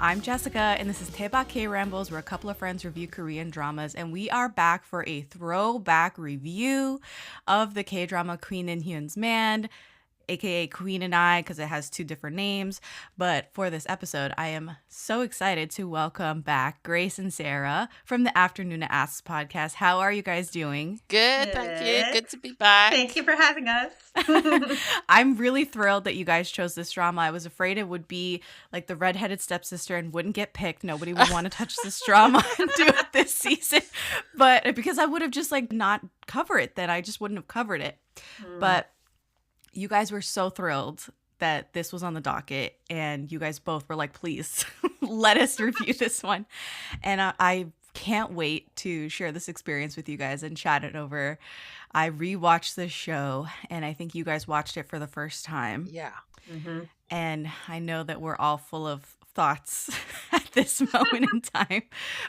I'm Jessica, and this is Daebak K-Rambles, where a couple of friends review Korean dramas, and we are back for a throwback review of the K-drama Queen In-hyun's Man, aka Queen and I, because it has two different names. But for this episode, I am so excited to welcome back Grace and Sarah from the Afternoona Asks Podcast. How are you guys doing? Good, thank you. Good to be back. Thank you for having us. I'm really thrilled that you guys chose this drama. I was afraid it would be like the redheaded stepsister and wouldn't get picked. Nobody would want to touch this drama and do it this season. But because I would have just like not covered it, then I just wouldn't have covered it. But you guys were so thrilled that this was on the docket, and you guys both were like, please let us review this one. And I can't wait to share this experience with you guys and chat it over. I rewatched this show, and I think you guys watched it for the first time. Yeah. Mm-hmm. And I know that we're all full of thoughts at this moment in time.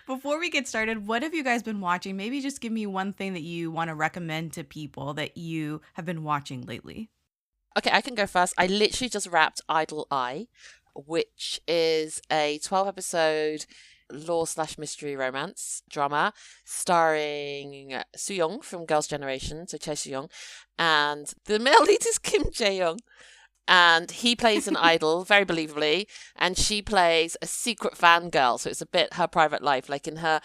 Before we get started, what have you guys been watching? Maybe just give me one thing that you want to recommend to people that you have been watching lately. Okay, I can go first. I literally just wrapped Idle Eye, which is a 12-episode law/mystery romance drama starring Soo-young from Girls' Generation, so Chae Soo-young, and the male lead is Kim Jae-young. And he plays an idol, very believably, and she plays a secret fangirl, so it's a bit her private life. Like in her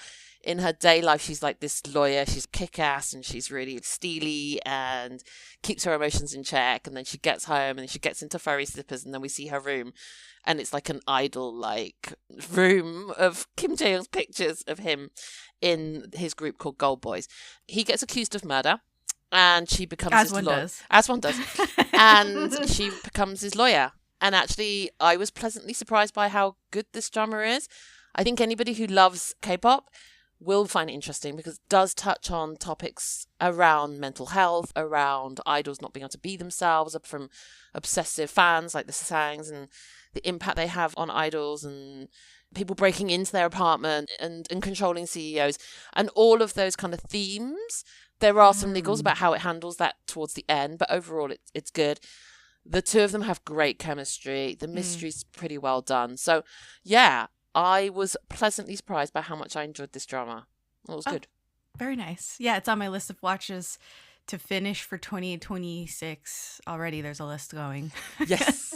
day life, she's like this lawyer, she's kick-ass, and she's really steely and keeps her emotions in check. And then she gets home and she gets into furry slippers, and then we see her room, and it's like an idol-like room of Kim Jae-young's pictures of him in his group called Gold Boys. He gets accused of murder, and she becomes As one does. And she becomes his lawyer. And actually, I was pleasantly surprised by how good this drama is. I think anybody who loves K-pop will find it interesting because it does touch on topics around mental health, around idols not being able to be themselves, up from obsessive fans like the Sangs and the impact they have on idols, and people breaking into their apartment and controlling CEOs, and all of those kind of themes. There are some niggles about how it handles that towards the end, but overall it's good. The two of them have great chemistry. The mystery's pretty well done. So, yeah, I was pleasantly surprised by how much I enjoyed this drama. It was good. Very nice. Yeah, it's on my list of watches to finish for 2026 already. There's a list going. Yes.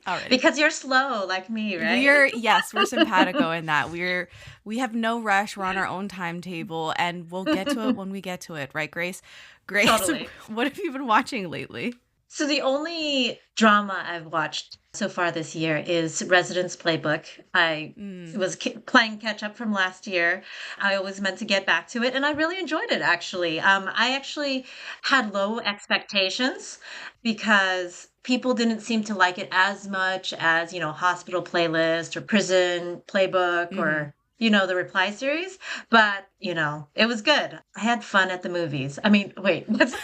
Already. Because you're slow like me, right? We're simpatico in that. We have no rush. We're on our own timetable, and we'll get to it when we get to it. Right, Grace? Grace, Totally. What have you been watching lately? So the only drama I've watched so far this year is Residence Playbook. I was playing catch up from last year. I always meant to get back to it, and I really enjoyed it, actually. I actually had low expectations because people didn't seem to like it as much as, Hospital Playlist or Prison Playbook or, the Reply series. But, it was good. I had fun at the movies. I mean, wait, what's...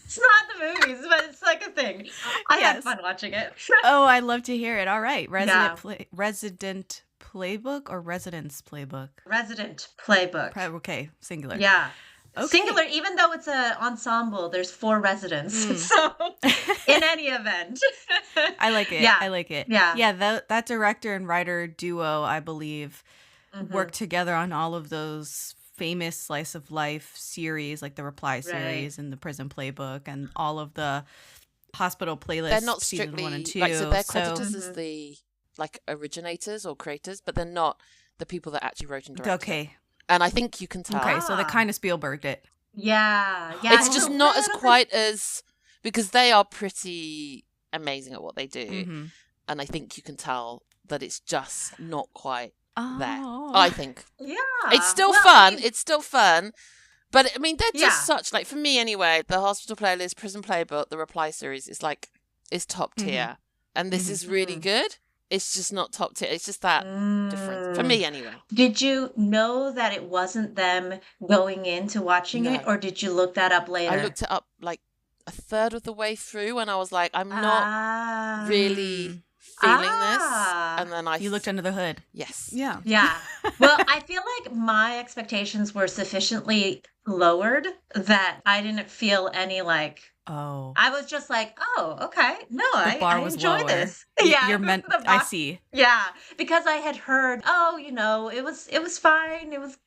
It's not the movies, but it's like a thing. I had fun watching it. Oh, I love to hear it. All right. Resident Playbook or Residence Playbook? Resident Playbook. Okay, singular. Yeah. Okay. Singular, even though it's an ensemble, there's 4 residents. So, in any event. I like it. Yeah. I like it. Yeah. Yeah, that director and writer duo, I believe, worked together on all of those famous slice of life series, like the Reply series and the Prison Playbook and all of the Hospital Playlist. They're not season strictly 1 and 2. like, so they're credited as the originators or creators, but they're not the people that actually wrote and directed. Okay. And I think you can tell. Okay, so they kind of Spielberged it. Yeah. It's just not as quite as, because they are pretty amazing at what they do. And I think you can tell that it's just not quite there, I think. Yeah. It's still fun. It's still fun. But I mean, they're just such, like, for me anyway, the Hospital Playlist, Prison Playbook, the Reply series is top tier. And this is really good. It's just not top tier. It's just that different. For me anyway. Did you know that it wasn't them going into watching it, or did you look that up later? I looked it up like a third of the way through, and I was like, I'm not really feeling this, Ah. and then You looked under the hood. yes. Yeah. Yeah. Well, I feel like my expectations were sufficiently lowered that I didn't feel any like Oh. I was just like, oh, okay. No, The bar I was enjoy lower. this. You're meant. the I bar- see. Yeah, because I had heard, oh, it was fine. It was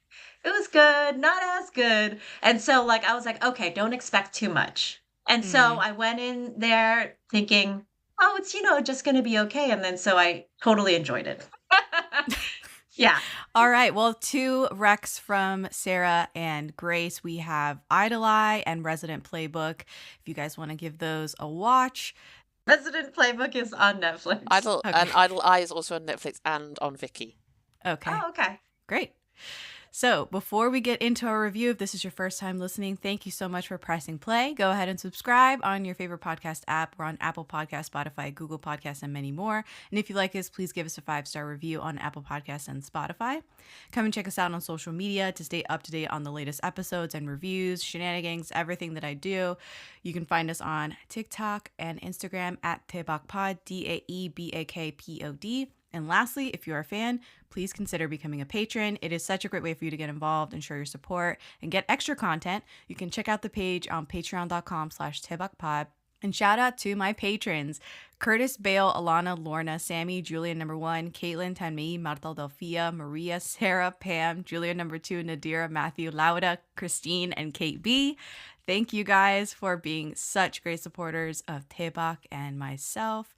good, not as good. And so like I was like, okay, don't expect too much. And so I went in there thinking, oh, it's just going to be okay. And then so I totally enjoyed it. Yeah. All right. Well, 2 recs from Sarah and Grace. We have Idol Eye and Resident Playbook. If you guys want to give those a watch. Resident Playbook is on Netflix. And Idle Eye is also on Netflix and on Viki. Okay. Oh, okay. Great. So before we get into our review, if this is your first time listening, thank you so much for pressing play. Go ahead and subscribe on your favorite podcast app. We're on Apple Podcasts, Spotify, Google Podcasts, and many more. And if you like us, please give us a 5-star review on Apple Podcasts and Spotify. Come and check us out on social media to stay up to date on the latest episodes and reviews, shenanigans, everything that I do. You can find us on TikTok and Instagram at Daebak Daebakpod. And lastly, if you're a fan, please consider becoming a patron. It is such a great way for you to get involved and show your support and get extra content. You can check out the page on patreon.com/daebakpod. And shout out to my patrons: Curtis, Bale, Alana, Lorna, Sammy, Julia number 1, Caitlin, Tanmei, Marta, Delphia, Maria, Sarah, Pam, Julia number 2, Nadira, Matthew, Lauda, Christine, and Kate B. Thank you guys for being such great supporters of Daebak and myself.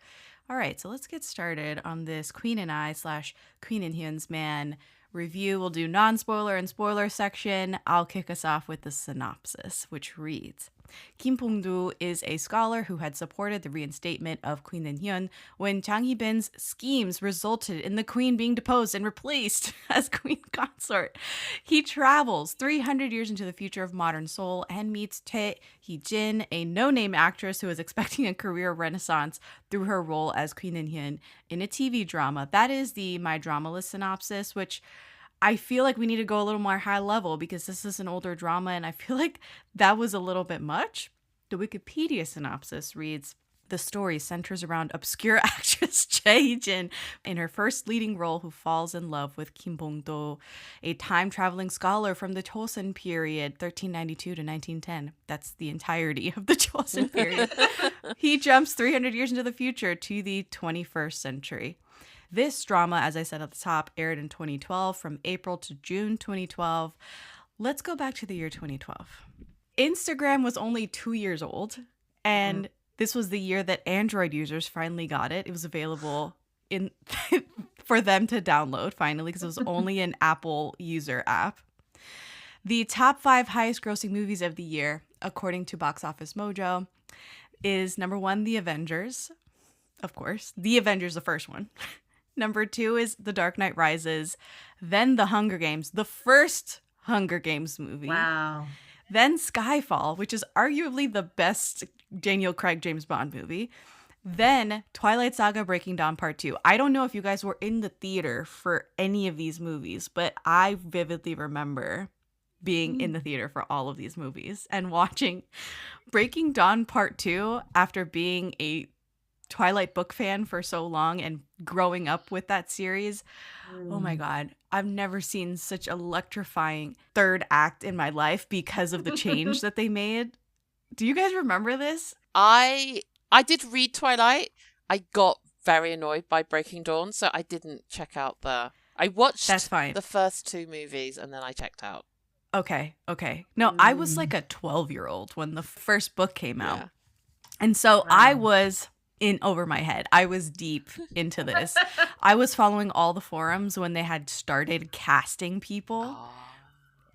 All right, so let's get started on this Queen and I / Queen and Hyun's Man review. We'll do non-spoiler and spoiler section. I'll kick us off with the synopsis, which reads: Kim Pong-doo is a scholar who had supported the reinstatement of Queen In-hyun when Jang Hee-bin's schemes resulted in the queen being deposed and replaced as queen consort. He travels 300 years into the future of modern Seoul and meets Tae Hee-jin, a no-name actress who is expecting a career renaissance through her role as Queen In-hyun in a TV drama. That is the My Drama List synopsis, which I feel like we need to go a little more high level because this is an older drama and I feel like that was a little bit much. The Wikipedia synopsis reads: the story centers around obscure actress Jae Hee-jin in her first leading role, who falls in love with Kim Bong-do, a time-traveling scholar from the Joseon period, 1392 to 1910. That's the entirety of the Joseon period. He jumps 300 years into the future to the 21st century. This drama, as I said at the top, aired in 2012 from April to June 2012. Let's go back to the year 2012. Instagram was only 2 years old, and this was the year that Android users finally got it. It was available in for them to download finally because it was only an Apple user app. The top 5 highest grossing movies of the year, according to Box Office Mojo, is number 1, The Avengers. Of course, The Avengers, the first one. Number 2 is The Dark Knight Rises. Then The Hunger Games, the first Hunger Games movie. Wow. Then Skyfall, which is arguably the best Daniel Craig James Bond movie. Then Twilight Saga Breaking Dawn Part 2. I don't know if you guys were in the theater for any of these movies, but I vividly remember being in the theater for all of these movies and watching Breaking Dawn Part 2 after being a Twilight book fan for so long and growing up with that series. Oh my God. I've never seen such electrifying third act in my life because of the change that they made. Do you guys remember this? I did read Twilight. I got very annoyed by Breaking Dawn, so I didn't check out I watched That's fine. the first 2 movies and then I checked out. Okay. No, I was like a 12-year-old when the first book came out. Yeah. And so I was in over my head. I was deep into this. I was following all the forums when they had started casting people.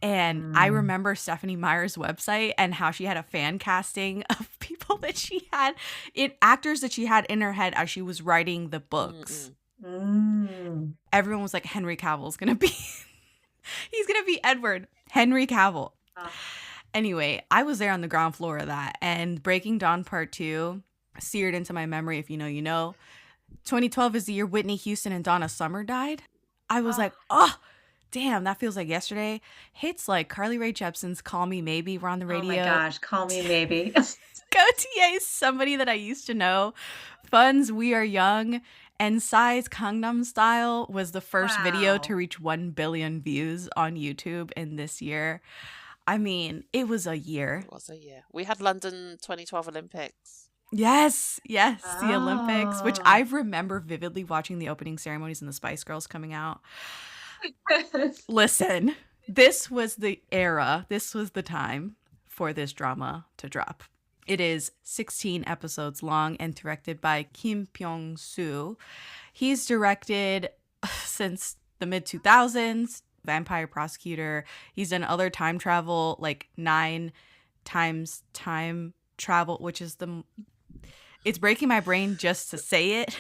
And I remember Stephanie Meyer's website and how she had a fan casting of people that she had, actors that she had in her head as she was writing the books. Everyone was like, Henry Cavill's going to be, he's going to be Edward. Henry Cavill. Anyway, I was there on the ground floor of that. And Breaking Dawn Part 2 seared into my memory. If you know, you know. 2012 is the year Whitney Houston and Donna Summer died. I was like, oh, damn, that feels like yesterday. Hits like Carly Rae Jepsen's Call Me Maybe were on the radio. Oh my gosh, Call Me Maybe. Gautier is somebody that I used to know. Fun's We Are Young And Psy's Gangnam Style was the first video Wow. to reach 1 billion views on YouTube in this year. I mean, it was a year. It was a year. We had London 2012 Olympics. Yes, the Olympics, which Oh. I remember vividly watching the opening ceremonies and the Spice Girls coming out. Listen, this was the era, this was the time for this drama to drop. It is 16 episodes long and directed by Kim Pyong-soo. He's directed since the mid-2000s, Vampire Prosecutor. He's done other time travel, like 9 times time travel, which is it's breaking my brain just to say it.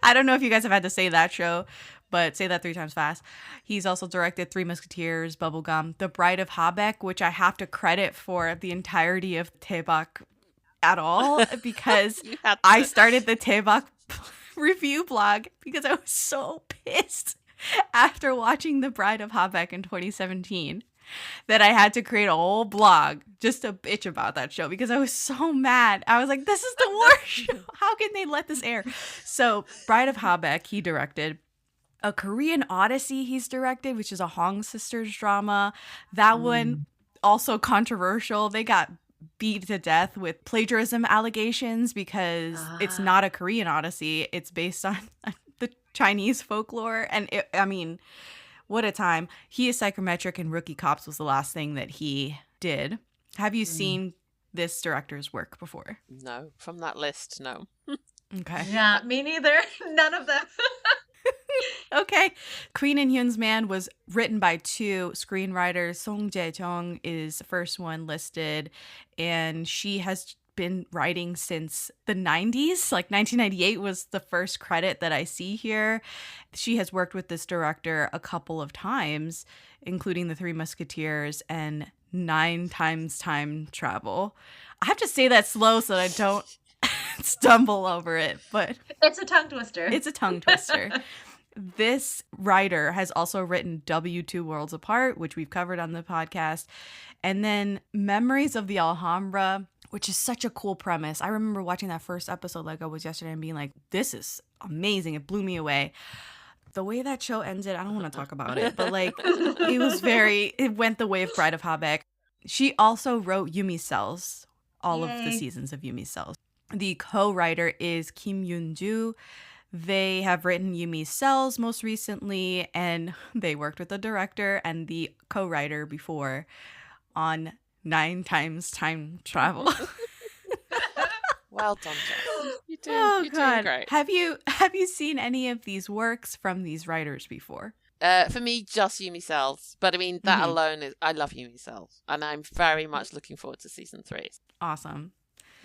I don't know if you guys have had to say that show, but say that 3 times fast. He's also directed Three Musketeers, Bubblegum, The Bride of Habeck, which I have to credit for the entirety of Daebak at all because You had I to. started the Daebak review blog because I was so pissed after watching The Bride of Habeck in 2017 that I had to create a whole blog just to bitch about that show because I was so mad. I was like, this is the worst show. How can they let this air? So Bride of Habeck, he directed. A Korean Odyssey he's directed, which is a Hong sisters drama. That one, also controversial. They got beat to death with plagiarism allegations because it's not a Korean Odyssey. It's based on the Chinese folklore. And I mean, what a time. He is psychometric, and Rookie Cops was the last thing that he did. Have you seen this director's work before? No, from that list, no. Okay. Yeah, me neither. None of them. Okay. Queen In-hyun's Man was written by 2 screenwriters. Song Jae-jung is the first one listed, and she has been writing since the 90s. Like 1998 was the first credit that I see here. She has worked with this director a couple of times, including The Three Musketeers and 9 times time travel. I have to say that slow so that I don't stumble over it, but It's a tongue twister. it's a tongue twister. This writer has also written W2 Worlds Apart, which we've covered on the podcast, and then Memories of the Alhambra, which is such a cool premise. I remember watching that first episode like I was yesterday and being like, this is amazing. It blew me away. The way that show ended, I don't want to talk about it, but like it went the way of Bride of Habeck. She also wrote Yumi Cells, all of the Yay. seasons of Yumi Cells. The co-writer is Kim Yoon-ju. They have written Yumi Cells most recently, and they worked with the director and the co-writer before on 9 times time travel. Well done, Jess. Oh you're God! doing great. Have you seen any of these works from these writers before? For me, just Yumi Cells. But I mean, that Mhm. alone is. I love Yumi Cells. And I'm very much looking forward to season 3. Awesome.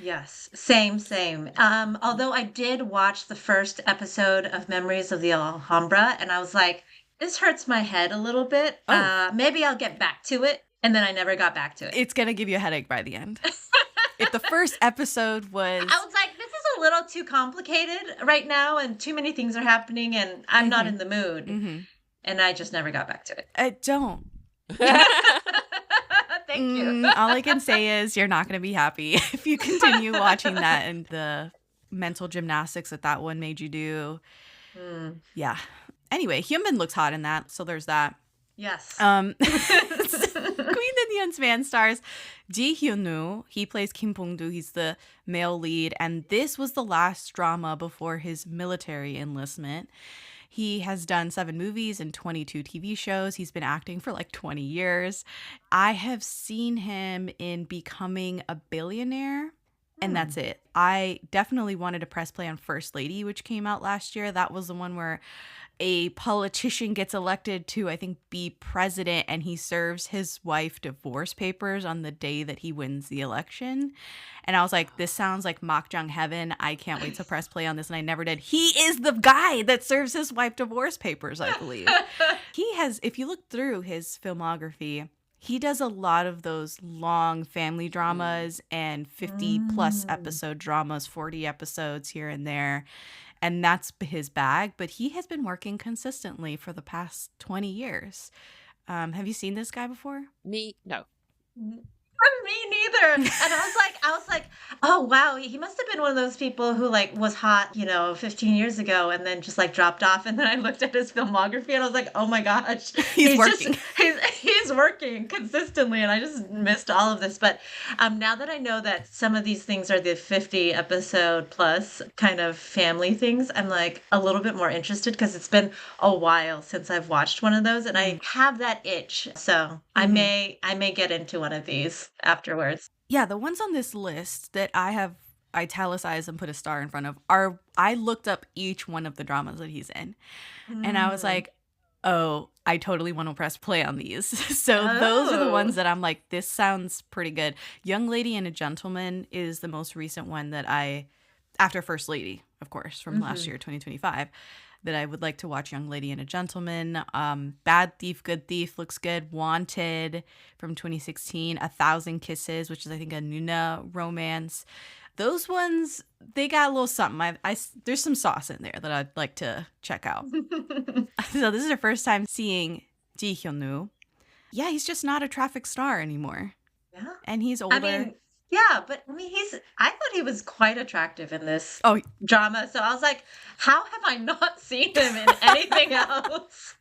Yes, same. Although I did watch the first episode of Memories of the Alhambra, and I was like, this hurts my head a little bit. Oh. Maybe I'll get back to it. And then I never got back to it. It's gonna give you a headache by the end. If the first episode was, I was like, this is a little too complicated right now, and too many things are happening, and I'm not in the mood. Mhm. And I just never got back to it. I don't. Thank you. All I can say is you're not gonna be happy if you continue watching that and the mental gymnastics that one made you do. Yeah. Anyway, Hyun-bin looks hot in that, so there's that. Yes. Queen In-hyun's Man stars Ji Hyun-woo. He plays Kim Bong-doo. He's the male lead, and this was the last drama before his military enlistment. He has done 7 movies and 22 TV shows. He's been acting for like 20 years. I have seen him in Becoming a Billionaire, and that's it. I definitely wanted to press play on First Lady, which came out last year. That was the one where a politician gets elected to, I think, be president, and he serves his wife divorce papers on the day that he wins the election. And I was like, this sounds like Makjang heaven. I can't wait to press play on this. And I never did. He is the guy that serves his wife divorce papers, I believe. He has, if you look through his filmography, he does a lot of those long family dramas and 50 plus episode dramas, 40 episodes here and there. And that's his bag. But he has been working consistently for the past 20 years. Have you seen this guy before? Me, no. Me neither. And I was like, oh Oh, wow. He must have been one of those people who like was hot, 15 years ago and then just like dropped off. And then I looked at his filmography and I was like, oh my gosh, He's working. He's working consistently. And I just missed all of this. But now that I know that some of these things are the 50 episode plus kind of family things, I'm like a little bit more interested because it's been a while since I've watched one of those and I have that itch. So I may get into one of these afterwards. Yeah, the ones on this list that I have italicized and put a star in front of I looked up each one of the dramas that he's in. And I was like, oh, I totally want to press play on these. So those are the ones that I'm like, this sounds pretty good. Young Lady and a Gentleman is the most recent one that after First Lady, of course, from last year, 2025. That I would like to watch. Young Lady and a Gentleman. Bad Thief, Good Thief looks good. Wanted from 2016. 1,000 Kisses, which is I think a Nuna romance. Those ones, they got a little something. There's some sauce in there that I'd like to check out. So this is our first time seeing Hyun-woo. Yeah, he's just not a traffic star anymore. Yeah. And he's older. Yeah, but I thought he was quite attractive in this Oh, drama. So I was like, how have I not seen him in anything else?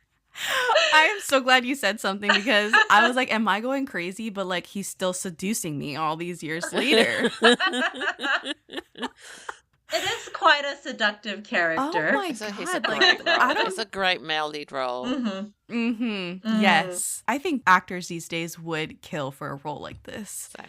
I am so glad you said something because I was like, am I going crazy? But like, he's still seducing me all these years later. It is quite a seductive character. Oh my He's a God. great Like, role. It's a great male lead role. Yes. I think actors these days would kill for a role like this. Same.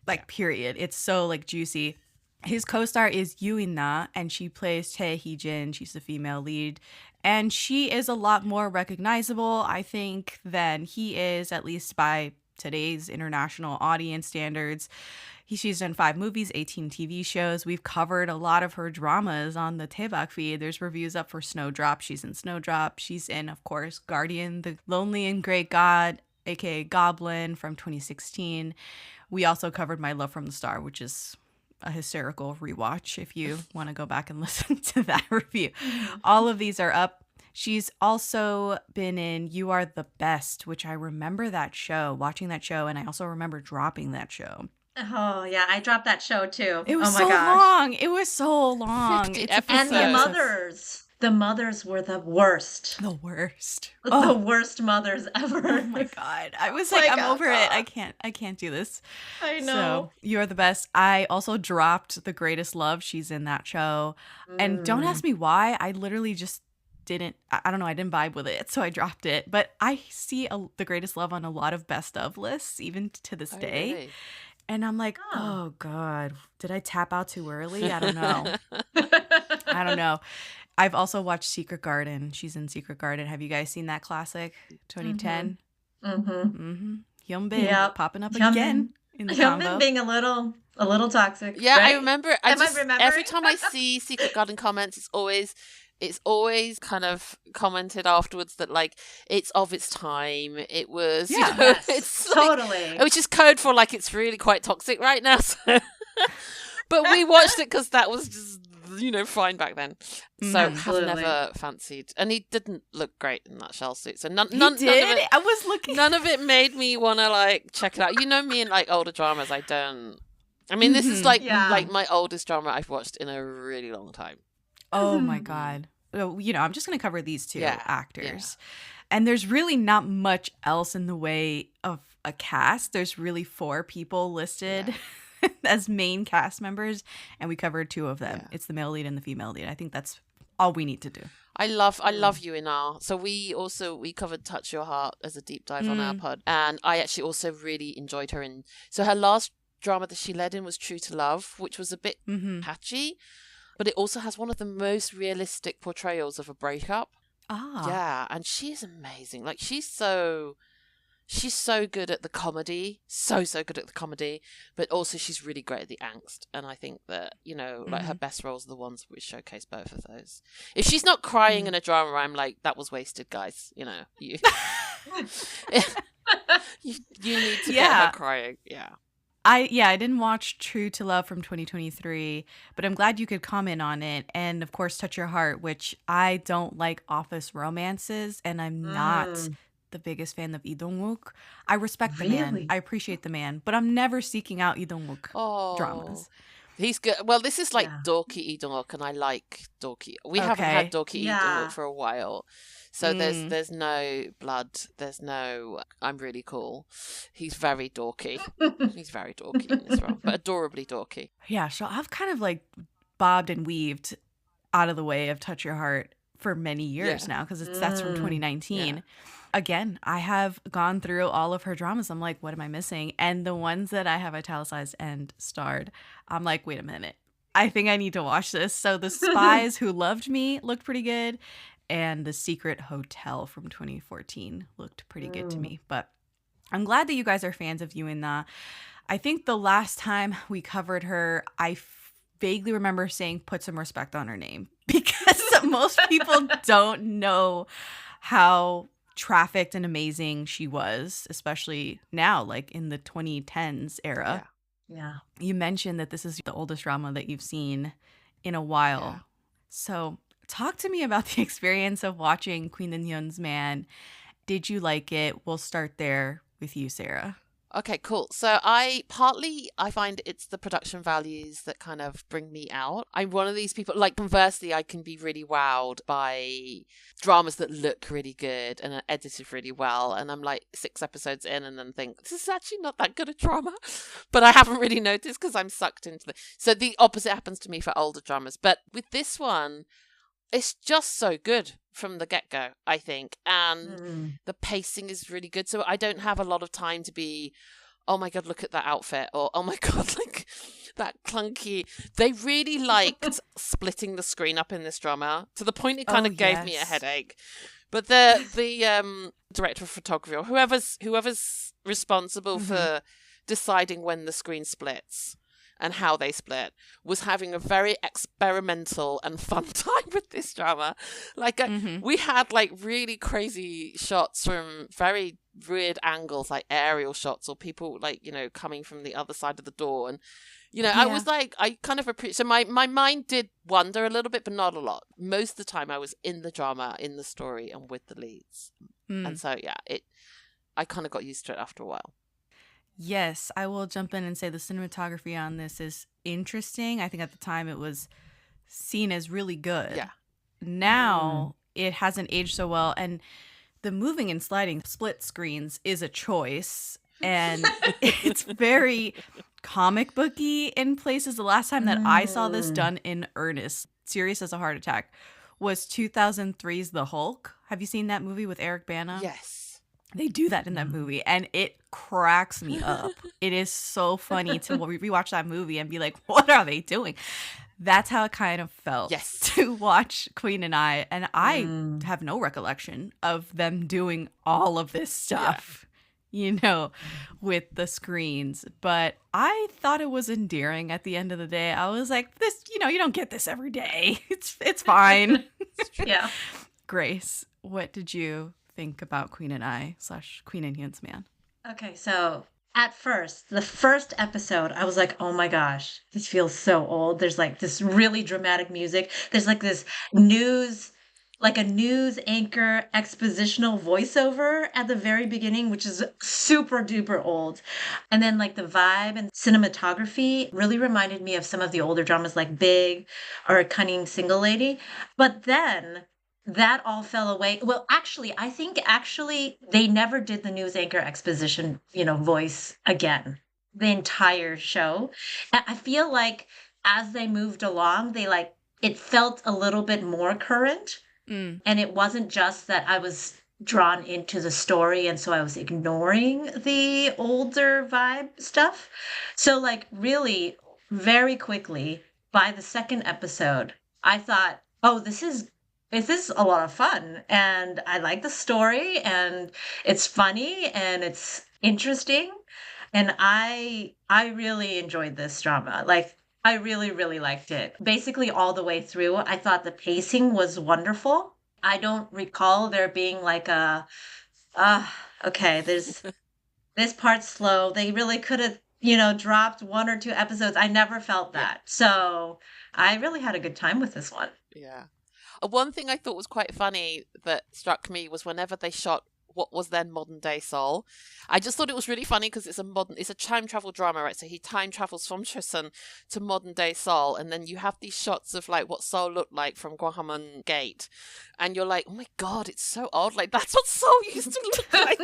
Like, period. It's so like juicy. His co-star is Yoo In-na, and she plays Tae Hee-jin. She's the female lead. And she is a lot more recognizable, I think, than he is, at least by today's international audience standards. She's done 5 movies, 18 TV shows. We've covered a lot of her dramas on the Daebak feed. There's reviews up for Snowdrop. She's in Snowdrop. She's in, of course, Guardian, the Lonely and Great God, aka Goblin from 2016. We also covered My Love from the Star, which is a hysterical rewatch if you want to go back and listen to that review. All of these are up. She's also been in You Are the Best, which I remember that show, watching that show, and I also remember dropping that show. Oh, yeah, I dropped that show too. It was oh my so gosh. long. It was so long. 50 It's And the episodes. mothers. The mothers were the worst. the worst. The worst mothers ever. Oh my God. I was My like, I'm God. over it. I can't do this. I know. So You're the Best. I also dropped The Greatest Love. She's in that show. And don't ask me why. I literally just didn't, I don't know, I didn't vibe with it. So I dropped it. But I see The Greatest Love on a lot of best of lists, even to this day. Really? And I'm like, oh God, did I tap out too early? I don't know. I don't know. I've also watched Secret Garden. She's in Secret Garden. Have you guys seen that classic? 2010? Hyun-bin popping up Hyun-bin. again in the Hyun-bin combo. being a little toxic. Yeah, right? I remember. Am I remembering? Every time I see Secret Garden comments, it's always kind of commented afterwards that like it's of its time. It was, Yeah. Yes, it's like, totally. which is code for like it's really quite toxic right now. So. But we watched it because that was just fine back then. So Absolutely. have never fancied, and he didn't look great in that shell suit. So none He of did? it. I was looking. None of it made me want to like check it out. You know me in like older dramas. I don't. I mean, this is like Yeah. like my oldest drama I've watched in a really long time. Oh my God. I'm just going to cover these two Yeah, actors. And there's really not much else in the way of a cast. There's really 4 people listed as main cast members, and we covered 2 of them. Yeah. It's the male lead and the female lead. I think that's all we need to do. I love you in our. So we covered Touch Your Heart as a deep dive on our pod, and I actually also really enjoyed her in. So her last drama that she led in was True to Love, which was a bit patchy, but it also has one of the most realistic portrayals of a breakup. Ah. Yeah, and she's amazing. Like she's so good at the comedy, so good at the comedy, but also she's really great at the angst. And I think that like her best roles are the ones which showcase both of those. If she's not crying in a drama, I'm like, that was wasted, guys. You you need to get her crying. Yeah. I didn't watch True to Love from 2023, but I'm glad you could comment on it. And of course, Touch Your Heart, which I don't like office romances, and I'm not the biggest fan of Lee Dong-wook. I respect the man. Really? I appreciate the man, but I'm never seeking out Lee Dong-wook Oh. dramas. He's good. Well, this is like Yeah. dorky Edork, and I like dorky. We haven't had dorky Yeah. Edork for a while. So Mm. there's no blood. There's no I'm really cool. He's very dorky. He's very dorky in this role, but adorably dorky. Yeah, so I've kind of like bobbed and weaved out of the way of Touch Your Heart for many years now because that's from 2019. Yeah. Again, I have gone through all of her dramas. I'm like, what am I missing? And the ones that I have italicized and starred, I'm like, wait a minute. I think I need to watch this. So The Spies Who Loved Me looked pretty good. And The Secret Hotel from 2014 looked pretty good to me. But I'm glad that you guys are fans of Yoo In-na. I think the last time we covered her, I vaguely remember saying put some respect on her name because most people don't know how trafficked and amazing she was, especially now, like in the 2010s era. Yeah. You mentioned that this is the oldest drama that you've seen in a while. Yeah. So talk to me about the experience of watching Queen In-hyun's Man. Did you like it? We'll start there with you, Sarah. Okay, cool. So I find it's the production values that kind of bring me out. I'm one of these people, like conversely, I can be really wowed by dramas that look really good and are edited really well. And I'm like 6 episodes in and then think, this is actually not that good a drama. But I haven't really noticed because I'm sucked into the... So the opposite happens to me for older dramas. But with this one, it's just so good from the get-go, I think. And the pacing is really good. So I don't have a lot of time to be, oh my God, look at that outfit. Or, oh my God, like that clunky. They really liked splitting the screen up in this drama to the point it kind of gave me a headache. But the director of photography or whoever's responsible for deciding when the screen splits and how they split was having a very experimental and fun time with this drama. Like we had like really crazy shots from very weird angles, like aerial shots or people like, you know, coming from the other side of the door. And, you know, I was like, I kind of appreciate, so my mind did wander a little bit, but not a lot. Most of the time I was in the drama, in the story and with the leads. And so, yeah, I kind of got used to it after a while. Yes, I will jump in and say the cinematography on this is interesting. I think at the time it was seen as really good. Yeah. Now it hasn't aged so well. And the moving and sliding split screens is a choice. And it's very comic booky in places. The last time that I saw this done in earnest, serious as a heart attack, was 2003's The Hulk. Have you seen that movie with Eric Bana? Yes. They do that in that movie, and it cracks me up. It is so funny to rewatch that movie and be like, what are they doing? That's how it kind of felt to watch Queen and I. And I have no recollection of them doing all of this stuff, you know, with the screens. But I thought it was endearing at the end of the day. I was like, this, you know, you don't get this every day. It's fine. Yeah. Grace, what did you think about Queen and I / Queen In-hyun's Man? Okay, so at first, the first episode, I was like, oh my gosh, this feels so old. There's like this really dramatic music. There's like this news anchor expositional voiceover at the very beginning, which is super duper old. And then like the vibe and cinematography really reminded me of some of the older dramas like Big or Cunning Single Lady. But then that all fell away. Well, I think they never did the news anchor exposition, you know, voice again, the entire show. And I feel like as they moved along, it felt a little bit more current. And it wasn't just that I was drawn into the story and so I was ignoring the older vibe stuff. So like really very quickly by the second episode, I thought, oh, this is a lot of fun and I like the story and it's funny and it's interesting and I really enjoyed this drama. Like I really, really liked it. Basically all the way through, I thought the pacing was wonderful. I don't recall there being like okay, there's this part's slow. They really could have, you know, dropped 1 or 2 episodes. I never felt that. So I really had a good time with this one. Yeah. One thing I thought was quite funny that struck me was whenever they shot what was then modern day Seoul. I just thought it was really funny because it's a time travel drama, right? So he time travels from Chosun to modern day Seoul, and then you have these shots of like what Seoul looked like from Gwanghwamun Gate, and you're like, oh my god, it's so odd. Like that's what Seoul used to look like.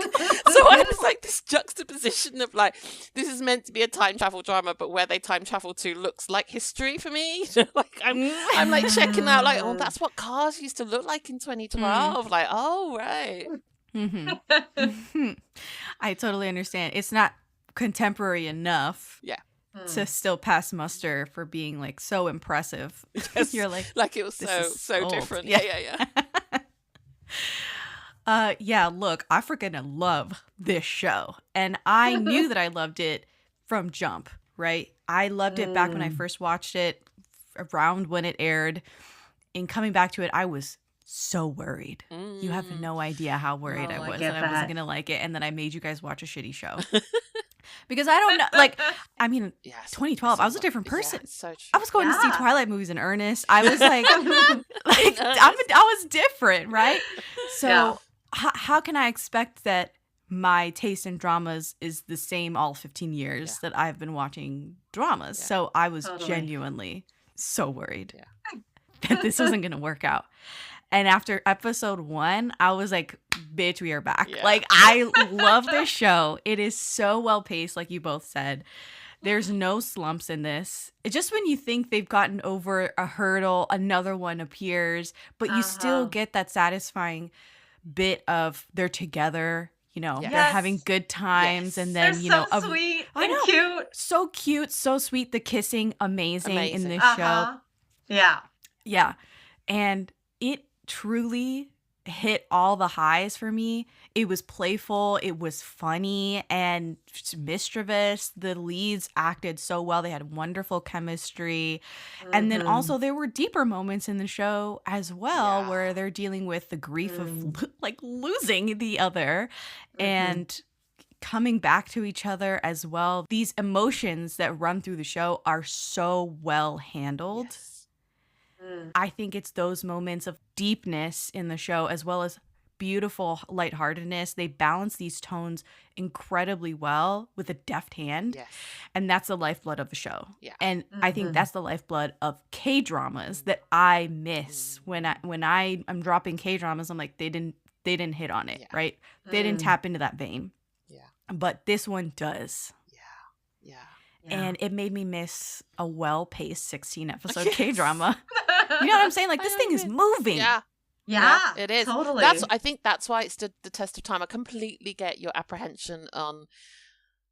So I was like this juxtaposition of like, this is meant to be a time travel drama, but where they time travel to looks like history for me. Like I'm like checking out like, oh, that's what cars used to look like in 2012. Like, oh right. I totally understand. It's not contemporary enough to still pass muster for being like so impressive. Yes. You're like it was so old. different. Yeah. Look, I freaking love this show. And I knew that I loved it from jump, right? I loved it back when I first watched it, around when it aired. And coming back to it, I was so worried. You have no idea how worried I was that I wasn't going to like it. And then I made you guys watch a shitty show. Because I don't know, like, I mean, 2012, I was a different person. Yeah, so true. I was going to see Twilight movies in earnest. I was like, I was different, right? So how can I expect that my taste in dramas is the same all 15 years that I've been watching dramas? So I was genuinely so worried that this wasn't going to work out. And after episode 1, I was like, bitch, we are back. Yeah. Like, I love this show. It is so well paced, like you both said. There's no slumps in this. It's just when you think they've gotten over a hurdle, another one appears, but you still get that satisfying bit of they're together, you know, they're having good times. And then, they're so sweet and cute. So cute, so sweet. The kissing, amazing. In this show. Yeah. Yeah. And it truly hit all the highs for me. It was playful, it was funny, and mischievous. The leads acted so well. They had wonderful chemistry. And then also there were deeper moments in the show as well where they're dealing with the grief of like losing the other and coming back to each other as well. These emotions that run through the show are so well handled. Yes. I think it's those moments of deepness in the show as well as beautiful lightheartedness. They balance these tones incredibly well with a deft hand. Yes. And that's the lifeblood of the show. Yeah. And I think that's the lifeblood of K-dramas that I miss when I'm dropping K-dramas. I'm like, they didn't hit on it, right? They didn't tap into that vein. Yeah. But this one does. Yeah. And it made me miss a well-paced 16-episode K-drama. You know what I'm saying? Like, this thing is moving. Yeah, it is. Totally. I think that's why it stood the test of time. I completely get your apprehension on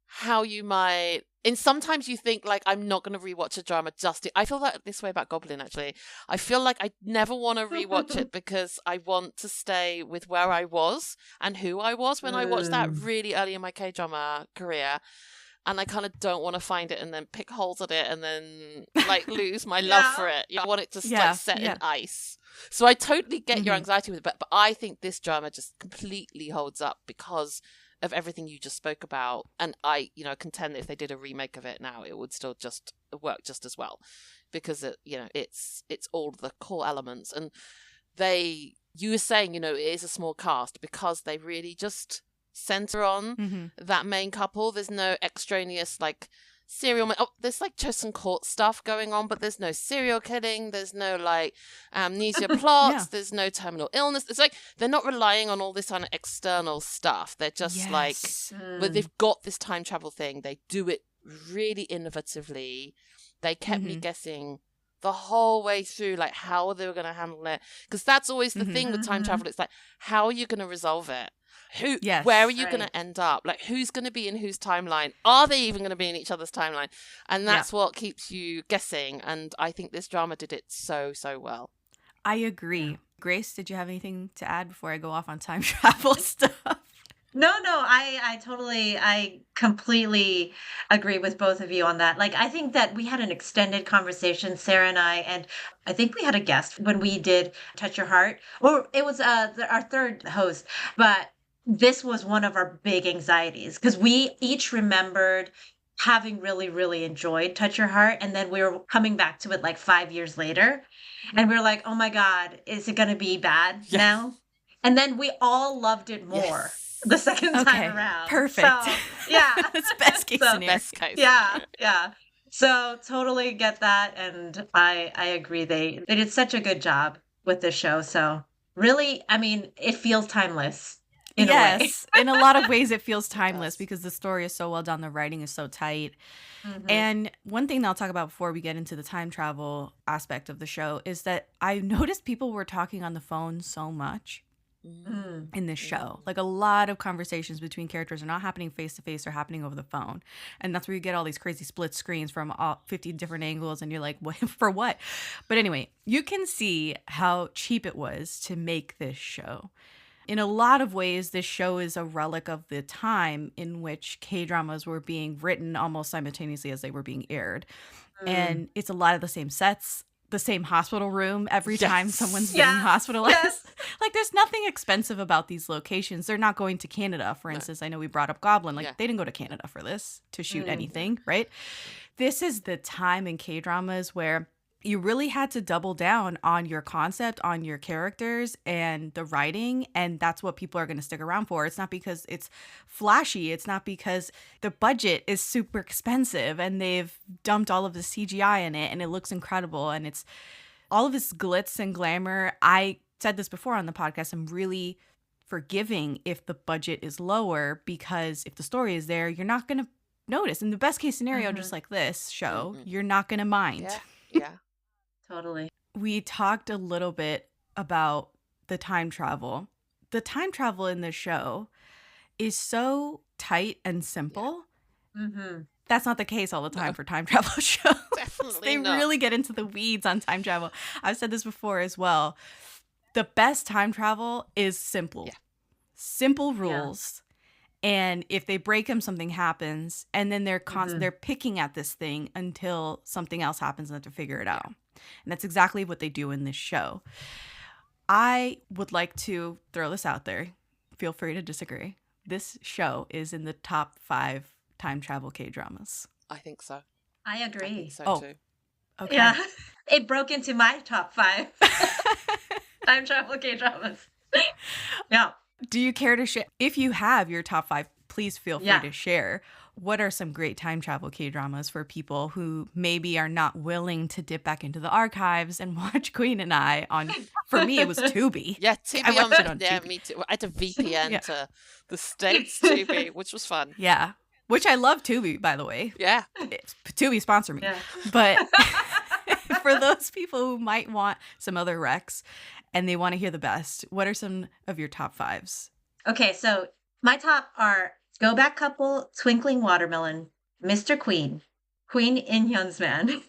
how you might... And sometimes you think, like, I'm not going to rewatch a drama I feel like this way about Goblin, actually. I feel like I never want to rewatch it because I want to stay with where I was and who I was when I watched that really early in my K-drama career. And I kind of don't want to find it and then pick holes at it and then like lose my love for it. I want it to like set in ice. So I totally get your anxiety with it, but I think this drama just completely holds up because of everything you just spoke about. And I, contend that if they did a remake of it now, it would still just work just as well because it's all the core elements. And you were saying, it is a small cast because they really just center on that main couple. There's no extraneous like there's like Chosun court stuff going on, but there's no serial killing, there's no like amnesia plots, there's no terminal illness. It's like they're not relying on all this kind of external stuff. They're just like, but they've got this time travel thing. They do it really innovatively. They kept me guessing the whole way through, like how they were going to handle it, because that's always the thing with time travel. It's like, how are you going to resolve it? Where are you going to end up? Like, who's going to be in whose timeline? Are they even going to be in each other's timeline? And that's what keeps you guessing. And I think this drama did it so, so well. I agree. Grace, did you have anything to add before I go off on time travel stuff? No, I completely agree with both of you on that. Like, I think that we had an extended conversation, Sarah and I think we had a guest when we did Touch Your Heart, or it was our third host, but this was one of our big anxieties because we each remembered having really, really enjoyed Touch Your Heart. And then we were coming back to it like 5 years later. And we were like, oh my God, is it going to be bad now? And then we all loved it more. the second Okay, time around. perfect. So, yeah. That's best case So- scenario. Best case. Yeah. So totally get that, and I agree. They did such a good job with this show. So really, I mean, it feels timeless in a way. Yes, in a lot of ways it feels timeless does. because the story is so well done, the writing is so tight. Mhm. And one thing that I'll talk about before we get into the time travel aspect of the show is that I noticed people were talking on the phone so much Mm. in this show. Like a lot of conversations between characters are not happening face to face, they're happening over the phone. And that's where you get all these crazy split screens from all 50 different angles and you're like, what for what? But anyway, you can see how cheap it was to make this show. In a lot of ways, this show is a relic of the time in which K-dramas were being written almost simultaneously as they were being aired. And it's a lot of the same sets, the same hospital room every time Yes. someone's being Yes. hospitalized. Yes. Like, there's nothing expensive about these locations. They're not going to Canada, for instance. I know we brought up Goblin. Like, Yeah. they didn't go to Canada for this to shoot Mm. anything, right? This is the time in K-dramas where you really had to double down on your concept, on your characters, and the writing. And that's what people are going to stick around for. It's not because it's flashy. It's not because the budget is super expensive and they've dumped all of the CGI in it and it looks incredible. And it's all of this glitz and glamour. I said this before on the podcast. I'm really forgiving if the budget is lower because if the story is there, you're not going to notice. In the best case scenario, Mhm. just like this show, Mhm. you're not going to mind. Yeah. Yeah. Totally. We talked a little bit about the time travel. The time travel in this show is so tight and simple. Mm-hmm. That's not the case all the time No. for time travel shows. Definitely They not. really get into the weeds on time travel. I've said this before as well. The best time travel is simple. Yeah. Simple Yeah. rules. And if they break them, something happens. And then they're Mhm. they're picking at this thing until something else happens and they have to figure it out. And that's exactly what they do in this show. I would like to throw this out there. Feel free to disagree. This show is in the top 5 time travel K-dramas. I think so. I I agree. think so Oh. too. Okay. Yeah. It broke into my top 5 time travel K-dramas. Yeah. Do you care to share? If you have your top 5, please feel free Yeah. to share. What are some great time travel K-dramas for people who maybe are not willing to dip back into the archives and watch Queen and I on, for me, it was Tubi. Yeah, I Tubi watched it on yeah, Tubi. me too. I had to VPN Yeah. to the States Tubi, which was fun. Yeah. Which I love Tubi, by the way. Yeah. Tubi sponsor me. Yeah. But for those people who might want some other recs and they want to hear the best, what are some of your top 5s? Okay, so my top are Go Back Couple, Twinkling Watermelon, Mr. Queen, Queen In-hyun's Man,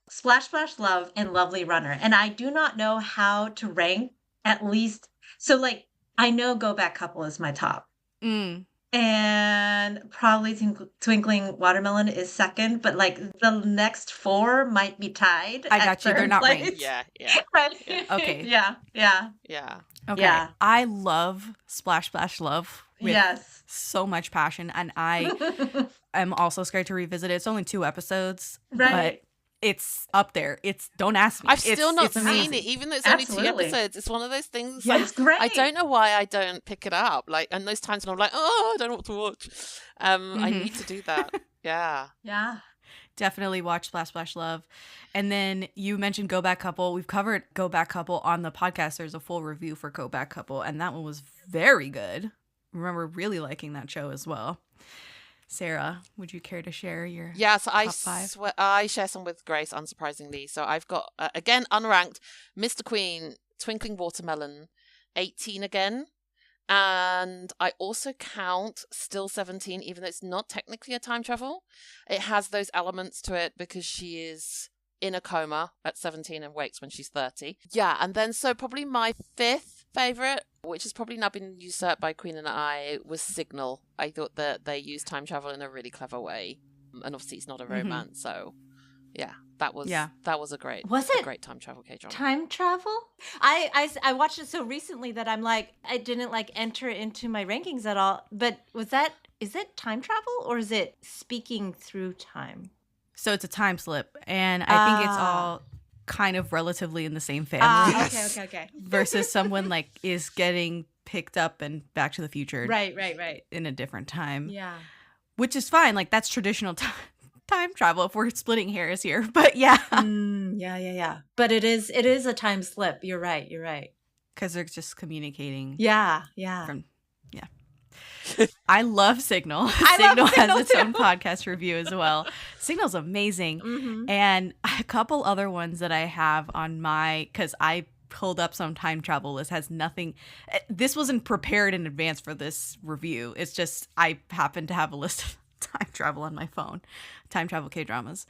Splash Splash Love, and Lovely Runner. And I do not know how to rank at least. So, like, I know Go Back Couple is my top. Mm. And probably Twinkling Watermelon is second, but like the next 4 might be tied. I at got you. They're third not place. ranked. Yeah. Yeah. Right. Yeah. Okay. Yeah. Yeah. Yeah. Okay. Yeah. I love Splash Splash Love with Yes. so much passion. And I am also scared to revisit it. It's only 2 episodes, Right. but it's up there. It's don't ask me. I've still not it's seen amazing. it, even though it's only 2 Absolutely. episodes. It's one of those things. Yeah. Like, It's great. I don't know why I don't pick it up. Like, and those times when I'm like, oh, I don't know what to watch. I Mhm. need to do that. Yeah. Yeah. Definitely watch Splash Splash Love. And then you mentioned Go Back Couple. We've covered Go Back Couple on the podcast. There's a full review for Go Back Couple, and that one was very good. Remember really liking that show as well. Sarah, would you care to share your Yeah, so top 5? I share some with Grace, unsurprisingly. So I've got, again, unranked, Mr. Queen, Twinkling Watermelon, 18 again. And I also count Still 17, even though it's not technically a time travel. It has those elements to it because she is in a coma at 17 and wakes when she's 30. Yeah, and then so probably my 5th favourite, which has probably now been usurped by Queen and I, was Signal. I thought that they used time travel in a really clever way. And obviously it's not a romance, so yeah, that was a great Was a it great time travel K-drama. time travel? I watched it so recently that I'm like, I didn't like enter it into my rankings at all. But is it time travel or is it speaking through time? So it's a time slip, and I think it's Ah. all kind of relatively in the same family Okay. versus someone like is getting picked up in Back to the Future. Right. In a different time. Yeah. Which is fine. Like, that's traditional time travel if we're splitting hairs here. But yeah. Yeah. But it is a time slip. You're right. Because they're just communicating. Yeah. I love Signal. Signal has its too. own podcast review as well. Signal's amazing. Mm-hmm. And a couple other ones that I have on because I pulled up some time travel list, has nothing. This wasn't prepared in advance for this review. It's just I happen to have a list of time travel on my phone, time travel K-dramas.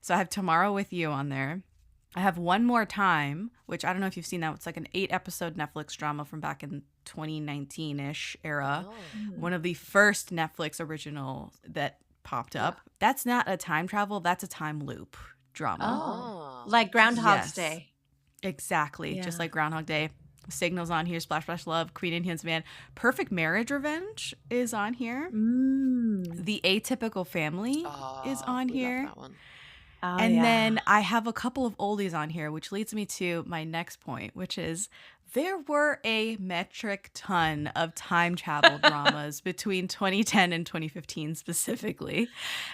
So I have Tomorrow with You on there. I have One More Time, which I don't know if you've seen that. It's like an 8-episode Netflix drama from back in 2019-ish era. Oh. One of the first Netflix originals that popped up. That's not a time travel. That's a time loop drama. Oh. Like Groundhog's Yes. Day. Exactly. Yeah. Just like Groundhog Day. Signals on here. Splash Splash Love. Queen In-hyun's Man. Perfect Marriage Revenge is on here. The Atypical Family is on we here. love that one. Oh, And yeah. then I have a couple of oldies on here, which leads me to my next point, which is there were a metric ton of time travel dramas between 2010 and 2015 specifically.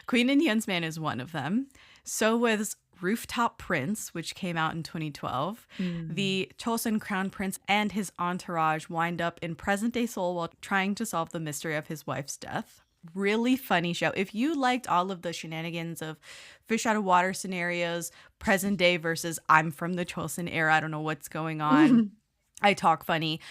Queen In-hyun's Man is one of them. So was Rooftop Prince, which came out in 2012. The Chosun Crown Prince and his entourage wind up in present-day Seoul while trying to solve the mystery of his wife's death. Really funny show. If you liked all of the shenanigans of fish out of water scenarios, present day versus I'm from the Chosun era, I don't know what's going on, I talk funny,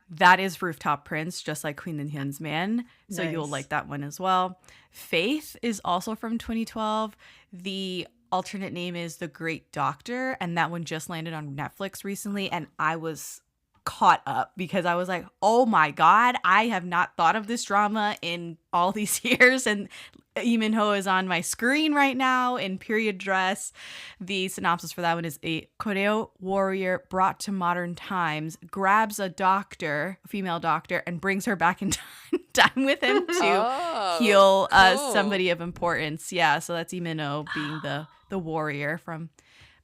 that is Rooftop Prince, just like Queen In-hyun's Man. So you'll Nice. like that one as well. Faith is also from 2012. The alternate name is The Great Doctor, and that one just landed on Netflix recently, and I was caught up because I was like, oh my God, I have not thought of this drama in all these years. And Lee Min-ho is on my screen right now in period dress. The synopsis for that one is a Koreo warrior brought to modern times grabs a doctor, a female doctor, and brings her back in time with him to heal cool. somebody of importance. Yeah, so that's Lee Min-ho being the warrior from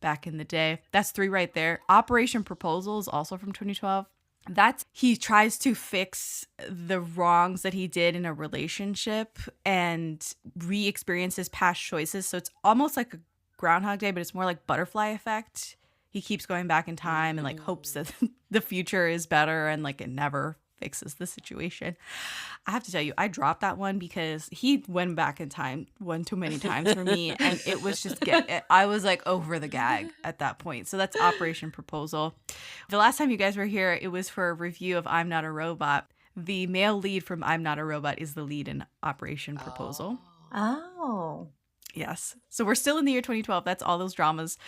back in the day. That's 3 right there. Operation Proposal is also from 2012. That's he tries to fix the wrongs that he did in a relationship and re-experience his past choices. So it's almost like a Groundhog Day, but it's more like butterfly effect. He keeps going back in time and like hopes that the future is better, and like it never fixes the situation. I have to tell you, I dropped that one because he went back in time one too many times for me, and it was just I was like over the gag at that point. So that's Operation Proposal. The last time you guys were here, it was for a review of I'm Not a Robot. The male lead from I'm Not a Robot is the lead in Operation Proposal. Oh. Yes. So we're still in the year 2012. That's all those dramas.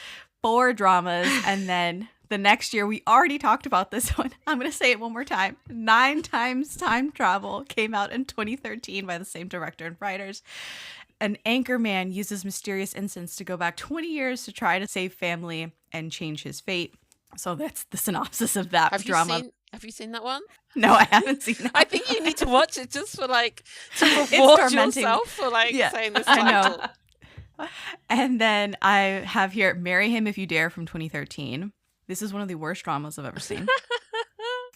4 dramas. And then the next year, we already talked about this one. I'm going to say it one more time. 9 Times Time Travel came out in 2013 by the same director and writers. An anchor man uses mysterious incidents to go back 20 years to try to save family and change his fate. So that's the synopsis of that drama. Have you seen that one? No, I haven't seen that. I think you need to watch it just for like to It's reward tormenting. yourself for like saying this I know. title. And then I have here Marry Him If You Dare from 2013. This is one of the worst dramas I've ever seen.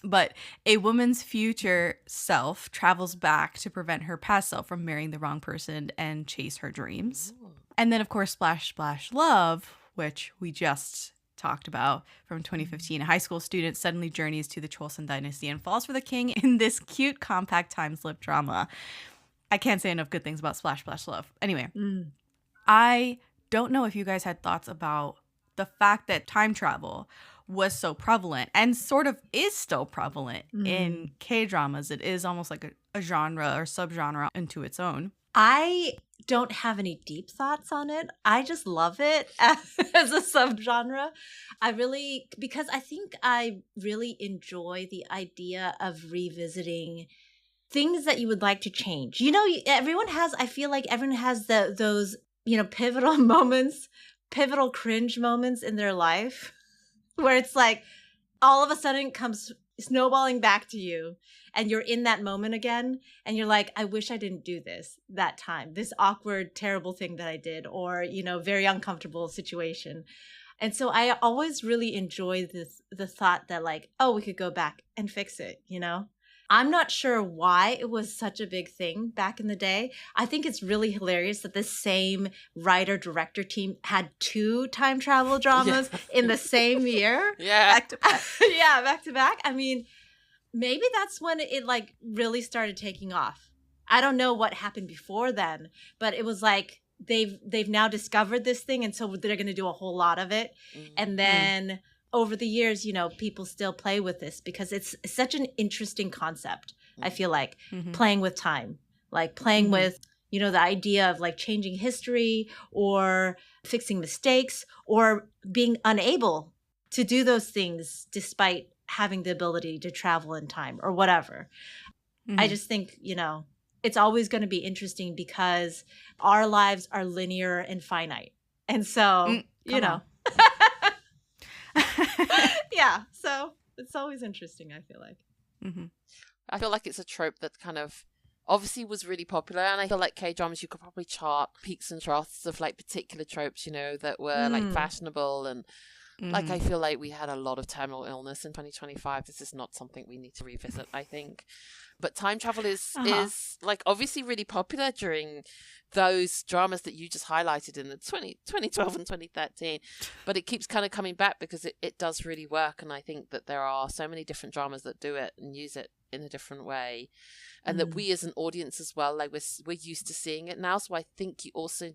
But a woman's future self travels back to prevent her past self from marrying the wrong person and chase her dreams. Ooh. And then, of course, Splash Splash Love, which we just talked about from 2015. A high school student suddenly journeys to the Chosun dynasty and falls for the king in this cute, compact time slip drama. I can't say enough good things about Splash Splash Love. Anyway, I don't know if you guys had thoughts about the fact that time travel was so prevalent and sort of is still prevalent in K-dramas. It is almost like a genre or subgenre into its own. I don't have any deep thoughts on it. I just love it as a subgenre. Because I think I really enjoy the idea of revisiting things that you would like to change. You know, I feel like everyone has those, pivotal moments, pivotal cringe moments in their life where it's like all of a sudden it comes snowballing back to you and you're in that moment again and you're like, I wish I didn't do this that time, this awkward, terrible thing that I did, or, very uncomfortable situation. And so I always really enjoy the thought that like, oh, we could go back and fix it, I'm not sure why it was such a big thing back in the day. I think it's really hilarious that this same writer-director team had 2 time travel dramas in the same year. Yeah. Back to back. Yeah, back to back. I mean, maybe that's when it like really started taking off. I don't know what happened before then, but it was like they've now discovered this thing, and so they're going to do a whole lot of it. And then over the years, people still play with this because it's such an interesting concept. I feel like playing with time, like playing with, the idea of like changing history or fixing mistakes or being unable to do those things despite having the ability to travel in time or whatever. I just think, it's always going to be interesting because our lives are linear and finite. And so, yeah, so it's always interesting, I feel like. I feel like it's a trope that kind of obviously was really popular, and I feel like K-dramas, you could probably chart peaks and troughs of like particular tropes, that were like fashionable, and like I feel like we had a lot of terminal illness in 2025. This is not something we need to revisit, I think. But time travel is like obviously really popular during those dramas that you just highlighted in the 2012 and 2013. But it keeps kind of coming back because it does really work. And I think that there are so many different dramas that do it and use it in a different way. And that we as an audience as well, like we're used to seeing it now. So I think you also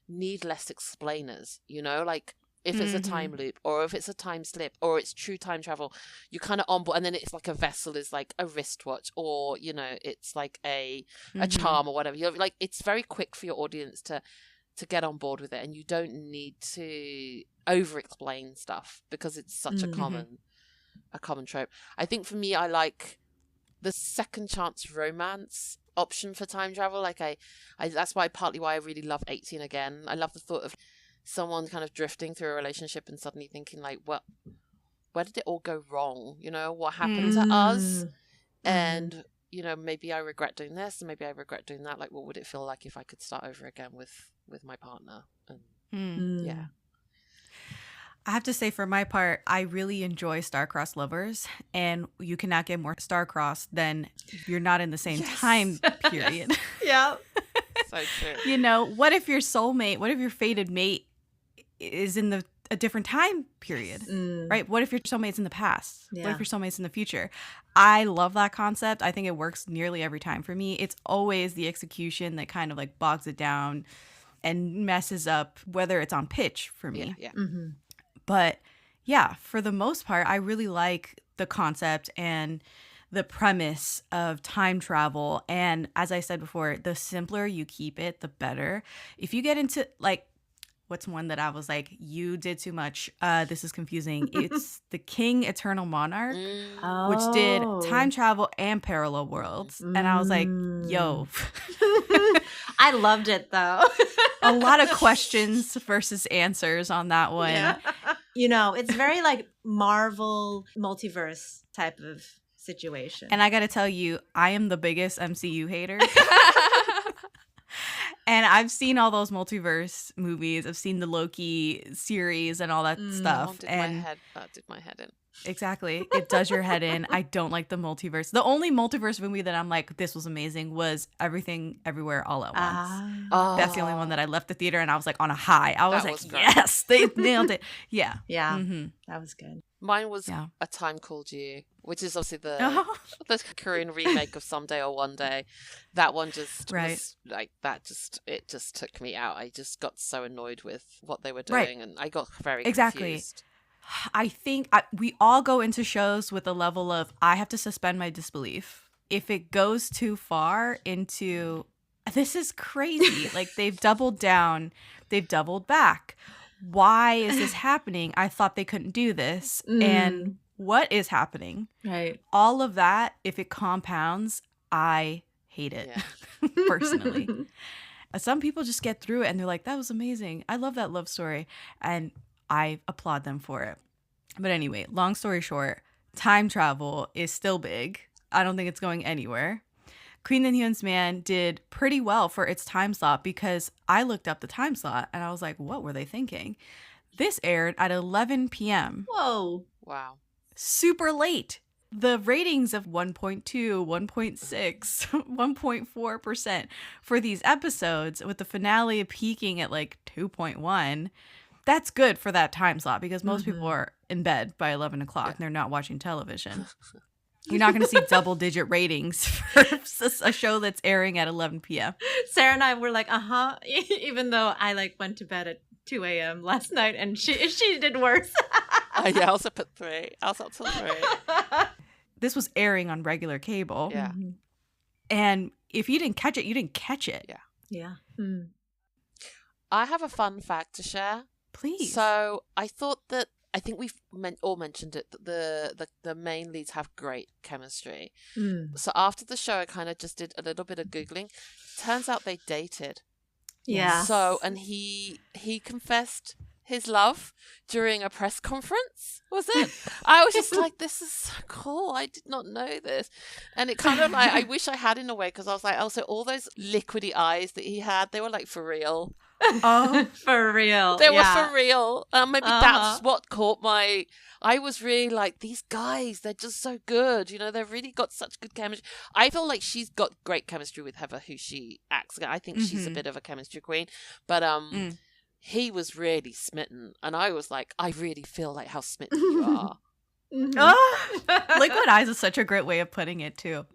need less explainers, like if it's a time loop or if it's a time slip or it's true time travel, you're kind of on board. And then it's like a vessel is like a wristwatch or, it's like a charm or whatever. You're like, it's very quick for your audience to get on board with it. And you don't need to over explain stuff because it's such a common trope. I think for me, I like the second chance romance option for time travel. Like I that's partly why I really love 18 Again. I love the thought of someone kind of drifting through a relationship and suddenly thinking like, well, where did it all go wrong? What happened to us? And, maybe I regret doing this and maybe I regret doing that. Like, what would it feel like if I could start over again with my partner? And yeah. I have to say, for my part, I really enjoy star-crossed lovers, and you cannot get more star-crossed than you're not in the same time period. Yeah. So true. What if your soulmate, what if your fated mate is in a different time period, right? What if your soulmate's in the past? Yeah. What if your soulmate's in the future? I love that concept. I think it works nearly every time for me. It's always the execution that kind of like bogs it down and messes up whether it's on pitch for me. Yeah. But yeah, for the most part, I really like the concept and the premise of time travel. And as I said before, the simpler you keep it, the better. If you get into like, what's one that I was like, you did too much. This is confusing. It's The King Eternal Monarch, which did time travel and parallel worlds. And I was like, yo. I loved it though. A lot of questions versus answers on that one. Yeah. It's very like Marvel multiverse type of situation. And I got to tell you, I am the biggest MCU hater. And I've seen all those multiverse movies. I've seen the Loki series and all that stuff. Did my head in. Exactly. It does your head in. I don't like the multiverse. The only multiverse movie that I'm like, this was amazing was Everything Everywhere All at Once. That's the only one that I left the theater and I was like on a high. I was like, yes, they nailed it. Yeah. Yeah. That was good. Mine was A Time Called You, which is obviously the Korean remake of Someday or One Day. That one just was like it just took me out. I just got so annoyed with what they were doing and I got very confused. I think we all go into shows with a level of, I have to suspend my disbelief. If it goes too far into, this is crazy. Like they've doubled down, they've doubled back. Why is this happening? I thought they couldn't do this. And what is happening? Right. All of that, if it compounds, I hate it personally. Some people just get through it and they're like, that was amazing. I love that love story. And I applaud them for it. But anyway, long story short, time travel is still big. I don't think it's going anywhere. Queen In-hyun's Man did pretty well for its time slot because I looked up the time slot and I was like, what were they thinking? This aired at 11 p.m. Whoa. Wow. Super late. the ratings of 1.2, 1.6, 1.4% for these episodes, with the finale peaking at like 2.1, that's good for that time slot because most people are in bed by 11 o'clock and they're not watching television. You're not going to see double-digit ratings for a show that's airing at 11 p.m. Sarah and I were like, even though I like went to bed at 2 a.m. last night and she did worse. Yeah, I also put 3. I was up till 3. This was airing on regular cable. Yeah. And if you didn't catch it, you didn't catch it. Yeah. Yeah. I have a fun fact to share. Please. So I think we've all mentioned it, that the main leads have great chemistry. So after the show, I kind of just did a little bit of Googling. Turns out they dated. Yeah. So, and he confessed his love during a press conference, was it? I was just like, this is so cool. I did not know this. And it kind of like, I wish I had in a way, because I was like, also all those liquidy eyes that he had, they were like for real. Oh, for real. They were for real. Maybe that's what caught my... I was really like, these guys, they're just so good. You know, they've really got such good chemistry. I feel like she's got great chemistry with Heather, who she acts. I think she's a bit of a chemistry queen. But he was really smitten. And I was like, I really feel like how smitten you are. Liquid eyes is such a great way of putting it, too.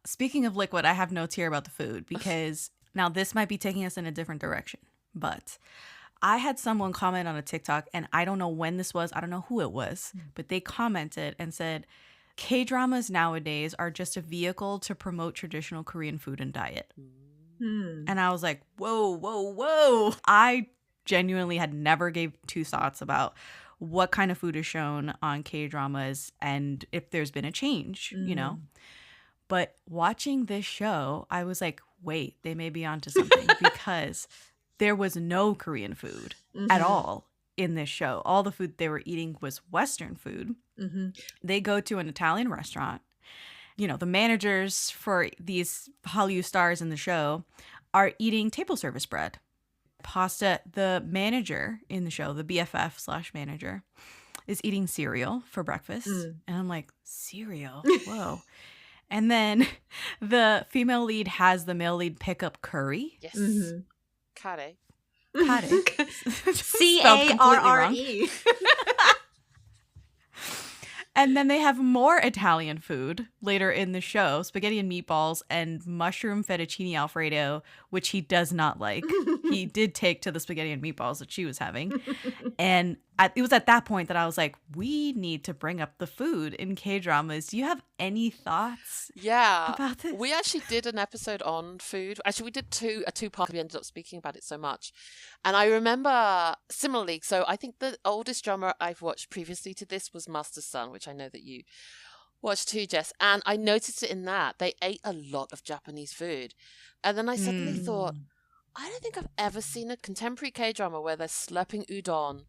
Speaking of liquid, I have notes here about the food because... Now, this might be taking us in a different direction, but I had someone comment on a TikTok, and I don't know when this was. I don't know who it was, but they commented and said, K-dramas nowadays are just a vehicle to promote traditional Korean food and diet. And I was like, whoa, whoa, whoa. I genuinely had never gave two thoughts about what kind of food is shown on K-dramas and if there's been a change, you know? But watching this show, I was like, wait, they may be onto something because there was no Korean food at all in this show. All the food they were eating was Western food. They go to an Italian restaurant. You know, the managers for these Hallyu stars in the show are eating table service bread. Pasta, the manager in the show, the BFF/manager, is eating cereal for breakfast. And I'm like, cereal? Whoa. And then the female lead has the male lead pick up curry. Yes. Kare. Kare. C-A-R-R-E. And then they have more Italian food later in the show, spaghetti and meatballs and mushroom fettuccine alfredo, which he does not like. He did take to the spaghetti and meatballs that she was having. And it was at that point that I was like, we need to bring up the food in K-dramas. Do you have any thoughts about this? We actually did an episode on food. Actually, we did a two-part. We ended up speaking about it so much. And I remember, similarly, so I think the oldest drama I've watched previously to this was Master's Son, which I know that you watched too, Jess. And I noticed it in that. They ate a lot of Japanese food. And then I suddenly thought, I don't think I've ever seen a contemporary K-drama where they're slurping udon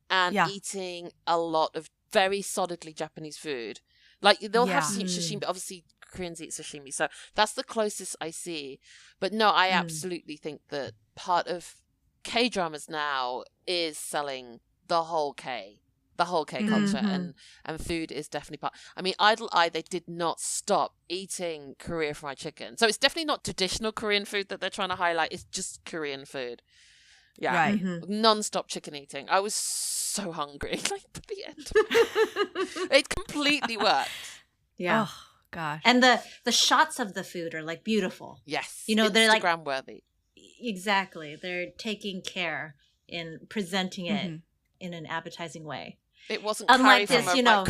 and eating a lot of very solidly Japanese food. Like, they'll have sashimi. Obviously, Koreans eat sashimi. So that's the closest I see. But no, I absolutely think that part of K-dramas now is selling the whole K culture, and food is definitely part. I mean, Idle Eye, they did not stop eating Korean fried chicken. So it's definitely not traditional Korean food that they're trying to highlight. It's just Korean food. Yeah, right. Non-stop chicken eating. I was so hungry. Like, at the end, it completely worked. Yeah. Oh gosh. And the shots of the food are like beautiful. Yes. You know, they're like Instagram worthy. Exactly. They're taking care in presenting it in an appetizing way. It wasn't unlike curry this, from a you know,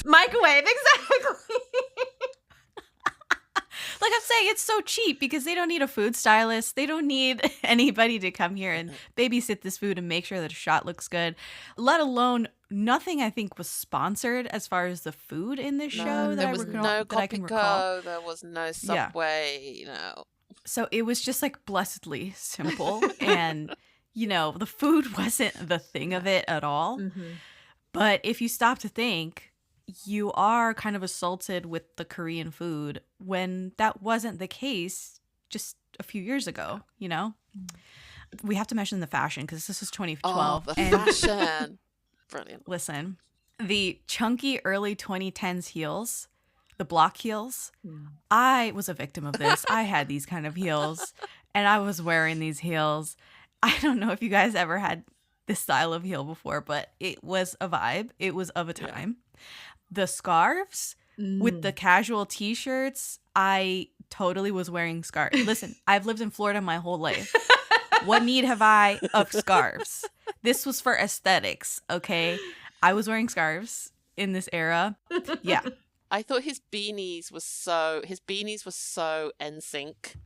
microwave, exactly. Like I'm saying, it's so cheap because they don't need a food stylist. They don't need anybody to come here and babysit this food and make sure that a shot looks good. Let alone, nothing I think was sponsored as far as the food in this show that there I was recall, no that I can recall. There was no Subway, you know. So it was just like blessedly simple, and you know, the food wasn't the thing of it at all. But if you stop to think, you are kind of assaulted with the Korean food when that wasn't the case just a few years ago, you know? We have to mention the fashion because this is 2012. Oh, the fashion. Brilliant. Listen, The chunky early 2010s heels, the block heels. I was a victim of this. I had these kind of heels and I was wearing these heels. I don't know if you guys ever had this style of heel before, but it was a vibe. It was of a time. Yeah. The scarves with the casual t-shirts, I totally was wearing scarves. Listen, I've lived in Florida my whole life. What need have I of scarves? This was for aesthetics, okay? I was wearing scarves in this era. Yeah. I thought his beanies were so NSYNC.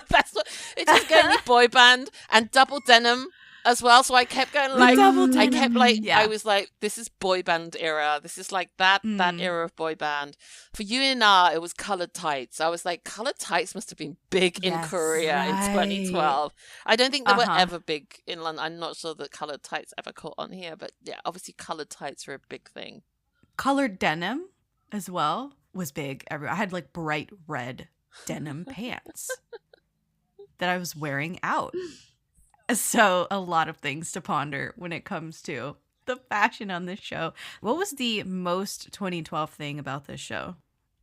That's what it just gave me boy band and double denim as well. So I kept going like I was like, this is boy band era. This is like that era of boy band. For Yoo In-na, it was colored tights. I was like, colored tights must have been big in Korea in 2012. I don't think they were ever big in London. I'm not sure that colored tights ever caught on here, but yeah, obviously colored tights were a big thing. Colored denim as well was big. I had like bright red denim pants that I was wearing out. So a lot of things to ponder when it comes to the fashion on this show. What was the most 2012 thing about this show?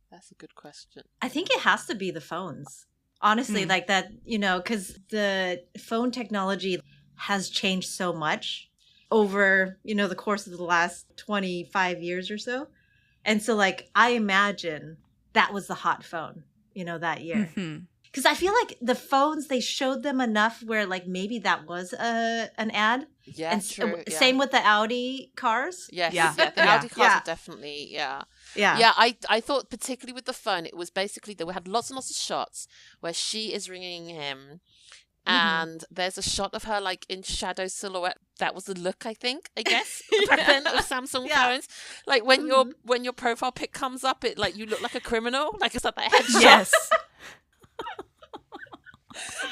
That's a good question. I think it has to be the phones. Honestly, like that, because the phone technology has changed so much over, the course of the last 25 years or so. And so like, I imagine that was the hot phone, that year. Mm-hmm. Because I feel like the phones, they showed them enough where like maybe that was an ad. Yeah, and true. Same with the Audi cars. Yes, yeah. The Audi cars are definitely, Yeah, I thought particularly with the phone, it was basically that we had lots and lots of shots where she is ringing him and there's a shot of her like in shadow silhouette. That was the look, I guess, back then of Samsung phones. Like when your profile pic comes up, it like you look like a criminal. Like it's like that headshot. Yes.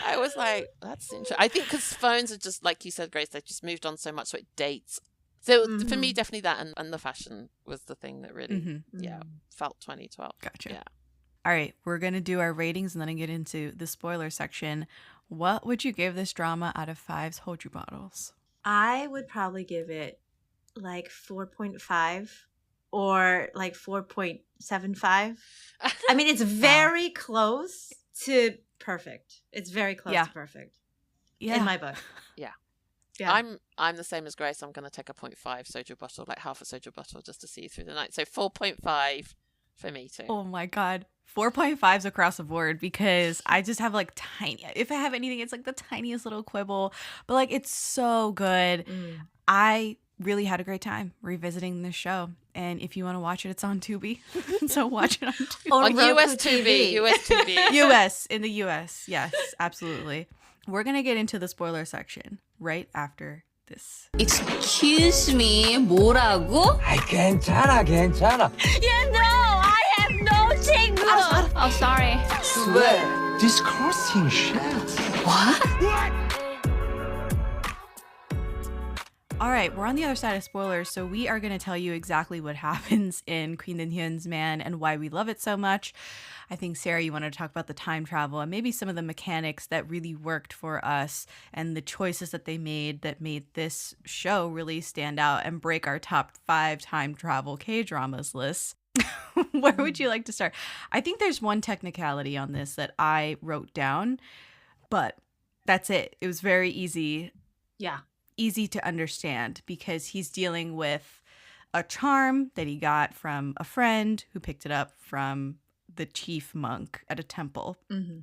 I was like, that's interesting. I think because phones are just, like you said, Grace, they've just moved on so much, so it dates. So for me, definitely that and the fashion was the thing that really, felt 2012. Gotcha. Yeah. All right, we're going to do our ratings and then I get into the spoiler section. What would you give this drama out of 5 Soju bottles? I would probably give it like 4.5 or like 4.75. I mean, it's very close to perfect. It's very close to perfect. Yeah. In my book. Yeah. I'm the same as Grace. I'm going to take a 0.5 soju bottle, like half a soju bottle, just to see you through the night. So 4.5 for me too. Oh my God. 4.5s across the board because I just have like tiny, if I have anything, it's like the tiniest little quibble, but like it's so good. I really had a great time revisiting this show. And if you want to watch it, it's on Tubi. So watch it on Tubi. On US Tubi. US, in the US. Yes, absolutely. We're going to get into the spoiler section right after this. Excuse me, 뭐라고? 괜찮아. You know, I have no 친구. Oh, sorry. Swear, disgusting shit. What? All right, we're on the other side of spoilers, so we are going to tell you exactly what happens in Queen In-hyun's Man and why we love it so much. I think, Sarah, you wanted to talk about the time travel and maybe some of the mechanics that really worked for us and the choices that they made that made this show really stand out and break our top 5 time travel K-dramas lists. Where would you like to start? I think there's one technicality on this that I wrote down, but that's it. It was very easy. Yeah. Easy to understand because he's dealing with a charm that he got from a friend who picked it up from the chief monk at a temple. Mm-hmm.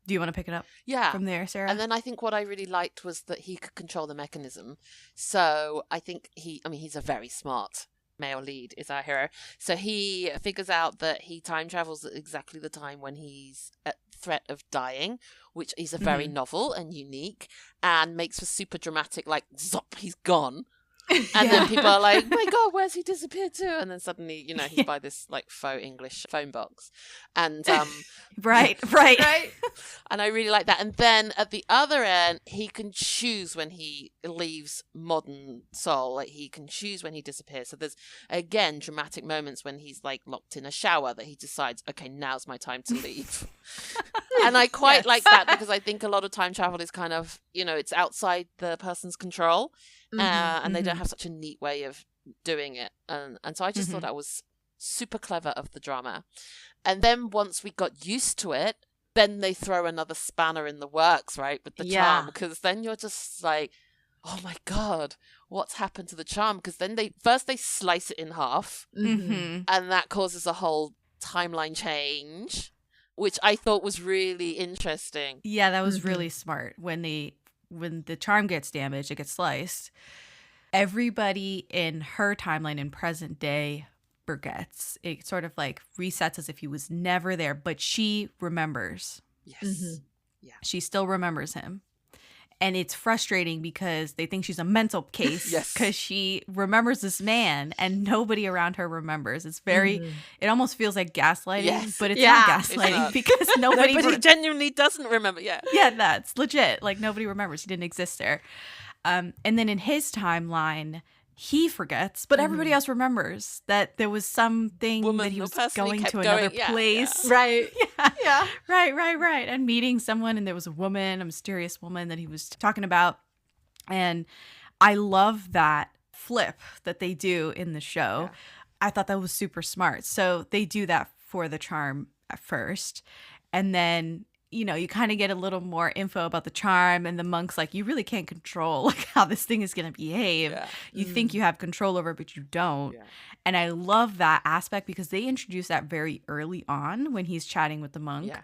Do you want to pick it up from there, Sarah? And then I think what I really liked was that he could control the mechanism. So I think he's a very smart male lead, is our hero. So he figures out that he time travels at exactly the time when he's at threat of dying, which is a very novel and unique and makes for super dramatic, like, zop, he's gone. And then people are like, my God, where's he disappeared to? And then suddenly, he's by this like faux English phone box. And right. And I really like that. And then at the other end, he can choose when he leaves modern Seoul. Like he can choose when he disappears. So there's again dramatic moments when he's like locked in a shower that he decides, okay, now's my time to leave. And I quite like that because I think a lot of time travel is kind of, it's outside the person's control. And they don't have such a neat way of doing it. And so I just thought that was super clever of the drama. And then once we got used to it, then they throw another spanner in the works, right, with the charm. Because then you're just like, oh my God, what's happened to the charm? Because then they slice it in half, and that causes a whole timeline change, which I thought was really interesting. Yeah, that was really smart. When the charm gets damaged, it gets sliced. Everybody in her timeline in present day forgets. It sort of like resets as if he was never there, but she remembers. Yes. Yeah. She still remembers him. And it's frustrating because they think she's a mental case because she remembers this man and nobody around her remembers. It's very, it almost feels like gaslighting, but it's not gaslighting because nobody genuinely doesn't remember. Yeah. Yeah, that's legit. Like nobody remembers. He didn't exist there. And then in his timeline, he forgets, but everybody else remembers that there was something that he was going to another place. Yeah. Right. Yeah. Right. And meeting someone, and there was a mysterious woman that he was talking about. And I love that flip that they do in the show. Yeah. I thought that was super smart. So they do that for the charm at first. And then, you know, you kind of get a little more info about the charm, and the monk's like, you really can't control like how this thing is going to behave. Yeah. You think you have control over it, but you don't. Yeah. And I love that aspect because they introduce that very early on when he's chatting with the monk. Yeah.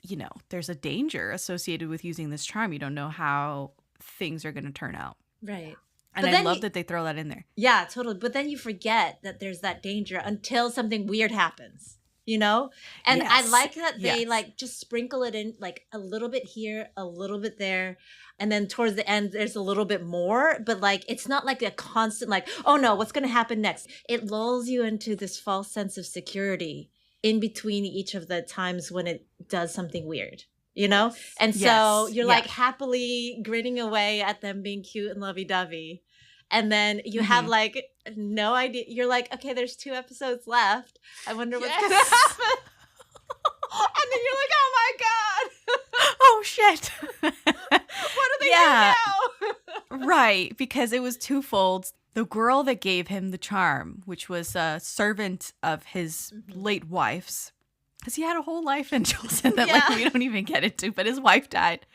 You know, there's a danger associated with using this charm. You don't know how things are going to turn out. Right. And I love that they throw that in there. Yeah, totally. But then you forget that there's that danger until something weird happens. You know? And I like that they like just sprinkle it in like a little bit here, a little bit there. And then towards the end, there's a little bit more. But like, it's not like a constant like, oh no, what's going to happen next? It lulls you into this false sense of security in between each of the times when it does something weird. You know? And so you're like happily grinning away at them being cute and lovey-dovey. And then you have like no idea. You're like, okay, there's 2 episodes left. I wonder what's going to happen. And then you're like, oh my God. Oh shit. What do they do now? Right. Because it was twofold. The girl that gave him the charm, which was a servant of his late wife's, because he had a whole life in Joseon that like we don't even get into, but his wife died.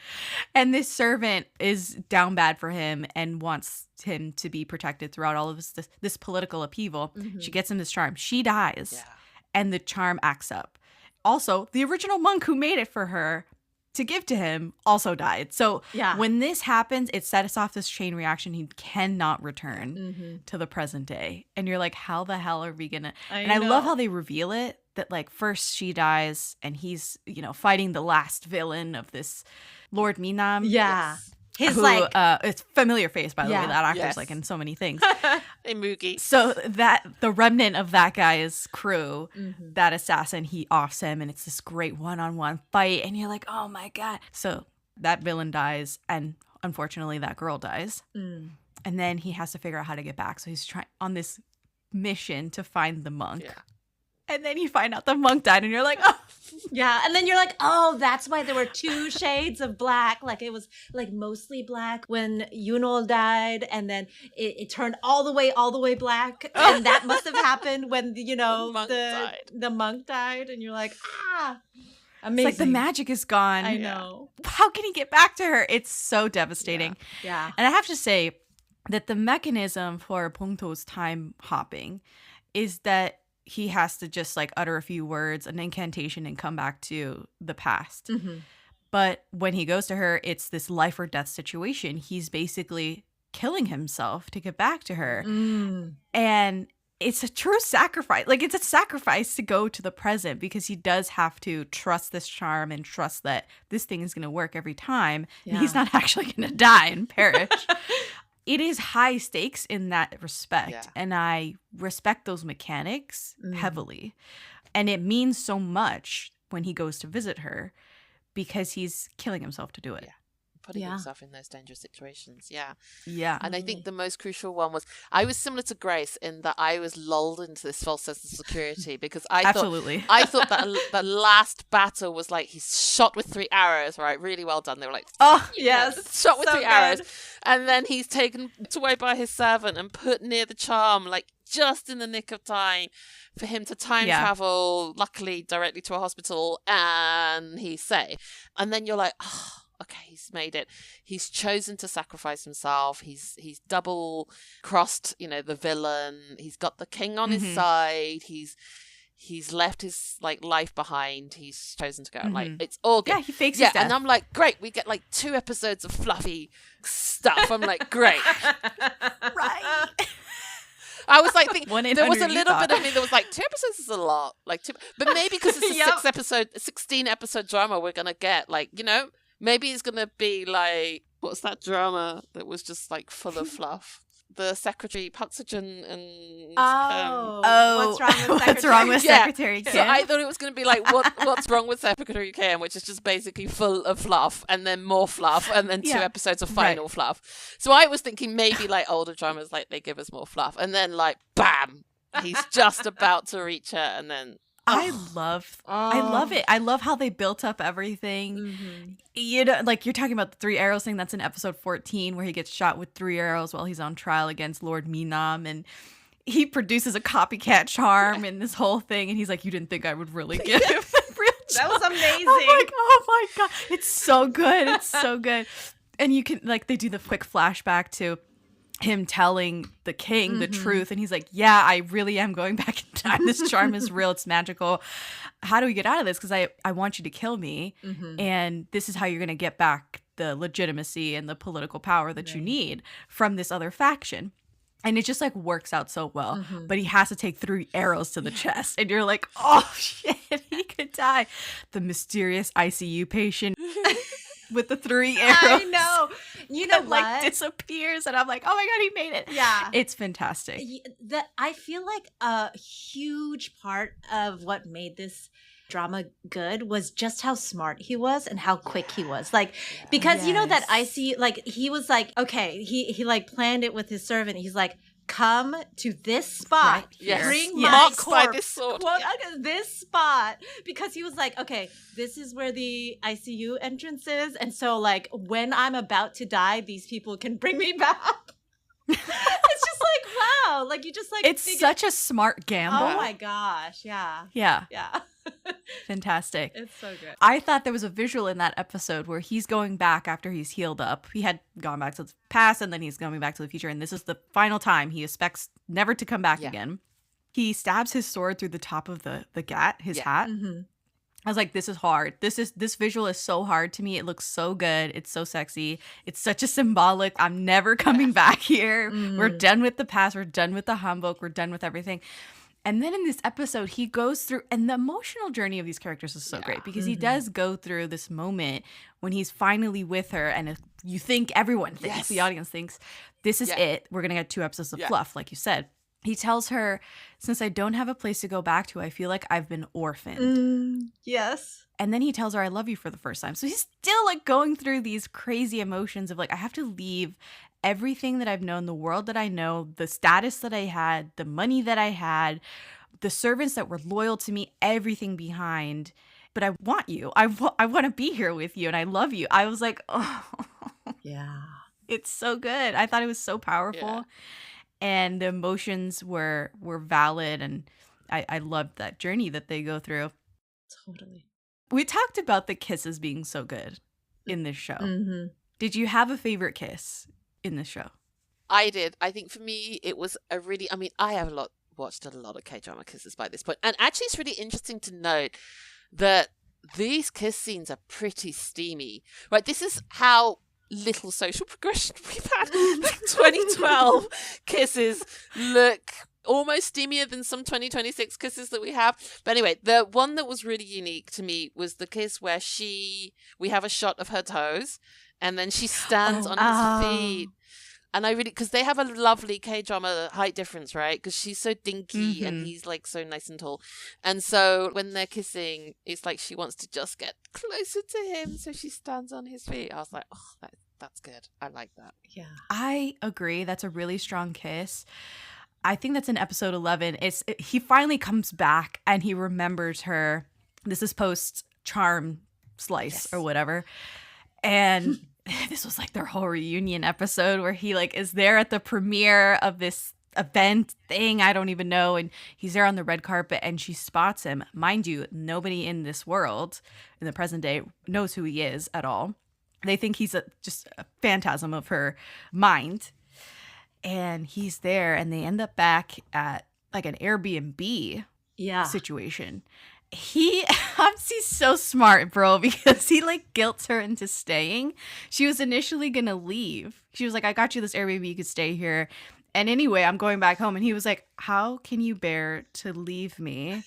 And this servant is down bad for him and wants him to be protected throughout all of this political upheaval. She gets him this charm. She dies and the charm acts up. Also, the original monk who made it for her to give to him also died. So when this happens, it sets off this chain reaction. He cannot return to the present day. And you're like, how the hell are we going to? I love how they reveal it. That like first she dies and he's, you know, fighting the last villain of this Lord Minam. Yeah. His like it's familiar face, by the way. That actor's like in so many things. In Moogie. So that the remnant of that guy's crew, that assassin, he offs him and it's this great one-on-one fight and you're like, oh my God. So that villain dies and unfortunately that girl dies. And then he has to figure out how to get back. So he's trying on this mission to find the monk. Yeah. And then you find out the monk died and you're like, oh. Yeah. And then you're like, oh, that's why there were 2 shades of black. Like it was like mostly black when Yoon-oh died. And then it turned all the way black. And that must have happened when, you know, the monk died. And you're like, amazing. It's like the magic is gone. I know. How can he get back to her? It's so devastating. Yeah. And I have to say that the mechanism for Bong-to's time hopping is that he has to just like utter a few words, an incantation, and come back to the past. But when he goes to her, it's this life or death situation. He's basically killing himself to get back to her. And it's a true sacrifice. Like it's a sacrifice to go to the present because he does have to trust this charm and trust that this thing is going to work every time. And he's not actually going to die and perish. It is high stakes in that respect, and I respect those mechanics heavily. And it means so much when he goes to visit her because he's killing himself to do it. putting Yeah. himself in those dangerous situations. Yeah. Yeah. And I think the most crucial one was I was similar to Grace in that I was lulled into this false sense of security because I Absolutely. thought that the last battle was like he's shot with 3 arrows, right? Really well done. They were like, Oh, Yes. shot with so 3 arrows, good. and then he's taken away by his servant and put near the charm, like just in the nick of time for him to time Yeah. travel, luckily directly to a hospital, and he's safe. And then you're like, oh, okay, he's made it. He's chosen to sacrifice himself. He's double crossed, the villain. He's got the king on his side. He's left his life behind. He's chosen to go. Like, it's all good. Yeah, he fakes Yeah, his death. and I'm like, great. We get 2 episodes of fluffy stuff. I'm like, great. Right. I was like, thinking, One there was a 800 you little thought. bit of me that was like, 2 episodes is a lot. But maybe because it's a Yep. 16 episode drama, we're gonna get maybe it's gonna be like, what's that drama that was just full of fluff? The Secretary Patsujan and Oh, what's wrong with Secretary Kim? So I thought it was going to be like what's wrong with Secretary Kim, which is just basically full of fluff and then more fluff and then 2 Yeah. episodes of final fluff. So I was thinking maybe older dramas they give us more fluff, and then bam, he's just about to reach her, and then I love it. I love how they built up everything. Mm-hmm. You're talking about the 3 arrows thing. That's in episode 14 where he gets shot with 3 arrows while he's on trial against Lord Minam, and he produces a copycat charm and this whole thing. And he's like, "You didn't think I would really give him the real That was charm." amazing. I'm like, "Oh my god, it's so good! It's so good!" And you can they do the quick flashback to him telling the king the truth, and he's like, "Yeah, I really am going back in time. This charm is real. It's magical. How do we get out of this? Because I want you to kill me, and this is how you're going to get back the legitimacy and the political power that you need from this other faction." And it just works out so well. But he has to take 3 arrows to the chest, and you're like, "Oh shit, he could die." The mysterious ICU patient with the 3 arrows. I know. You know what? Disappears, and I'm like, "Oh my god, he made it!" Yeah. It's fantastic. I feel like a huge part of what made this drama good was just how smart he was and how quick he was. Because you know that ICU, he was okay, he planned it with his servant. He's like, "Come to this spot. Yes. Bring Yes. my Marked by corpse. this sword." This spot." Because he was like, "Okay, this is where the ICU entrance is. And so when I'm about to die, these people can bring me back." It's just wow. You just It's such a smart gamble. Oh my gosh. Yeah. Yeah, Yeah. fantastic. It's so good. I thought there was a visual in that episode where he's going back after he's healed up. He had gone back to the past, and then he's going back to the future, and this is the final time he expects never to come back again. He stabs his sword through the top of the his hat. I was like, this is hard. This visual is so hard to me. It looks so good. It's so sexy. It's such a symbolic, I'm never coming back here. We're done with the past. We're done with the humbug. We're done with everything. And then in this episode, he goes through, and the emotional journey of these characters is so great because he does go through this moment when he's finally with her, and you think everyone thinks, the audience thinks, this is it. We're going to get 2 episodes of fluff, like you said. He tells her, "Since I don't have a place to go back to, I feel like I've been orphaned." Yes. And then he tells her, "I love you" for the first time. So he's still going through these crazy emotions of I have to leave everything that I've known, the world that I know, the status that I had, the money that I had, the servants that were loyal to me, everything behind. But I want you. I want to be here with you, and I love you. I was like, oh, Yeah. it's so good. I thought it was so powerful. Yeah. And the emotions were valid, and I loved that journey that they go through. Totally. We talked about the kisses being so good in this show. Mm-hmm. Did you have a favorite kiss in this show? I did. I think for me, it was I have watched a lot of K-drama kisses by this point. And actually, it's really interesting to note that these kiss scenes are pretty steamy. Right? This is how little social progression we've had. 2012 kisses look almost steamier than some 2026 kisses that we have. But anyway, the one that was really unique to me was the kiss where we have a shot of her toes, and then she stands on his feet. And I really, because they have a lovely K-drama height difference, right? Because she's so dinky and he's like so nice and tall. And so when they're kissing, it's like she wants to just get closer to him. So she stands on his feet. I was like, oh, that's good. I like that. Yeah. I agree. That's a really strong kiss. I think that's in episode 11. He finally comes back and he remembers her. This is post charm slice or whatever. And this was like their whole reunion episode where he like is there at the premiere of this event thing. I don't even know. And he's there on the red carpet and she spots him. Mind you, nobody in this world in the present day knows who he is at all. They think he's just a phantasm of her mind. And he's there and they end up back at like an Airbnb situation. He's so smart, bro, because he like guilts her into staying. She was initially going to leave. She was like, I got you this Airbnb, you could stay here. And anyway, I'm going back home. And he was like, how can you bear to leave me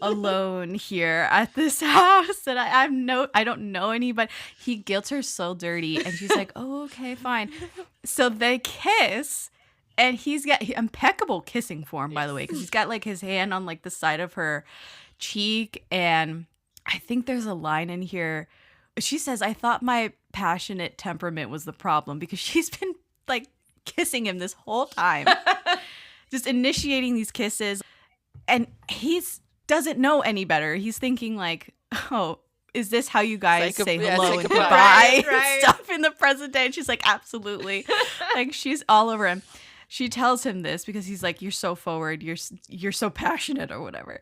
alone here at this house? And I don't know anybody. He guilts her so dirty. And she's like, oh, okay, fine. So they kiss. And he's got impeccable kissing form, by the way, because he's got like his hand on like the side of her cheek. And I think there's a line in here. She says, I thought my passionate temperament was the problem, because she's been like kissing him this whole time, just initiating these kisses. And he doesn't know any better. He's thinking like, oh, is this how you guys say hello and goodbye and stuff in the present day? And she's like, absolutely. Like she's all over him. She tells him this because he's like, you're so forward. You're so passionate or whatever.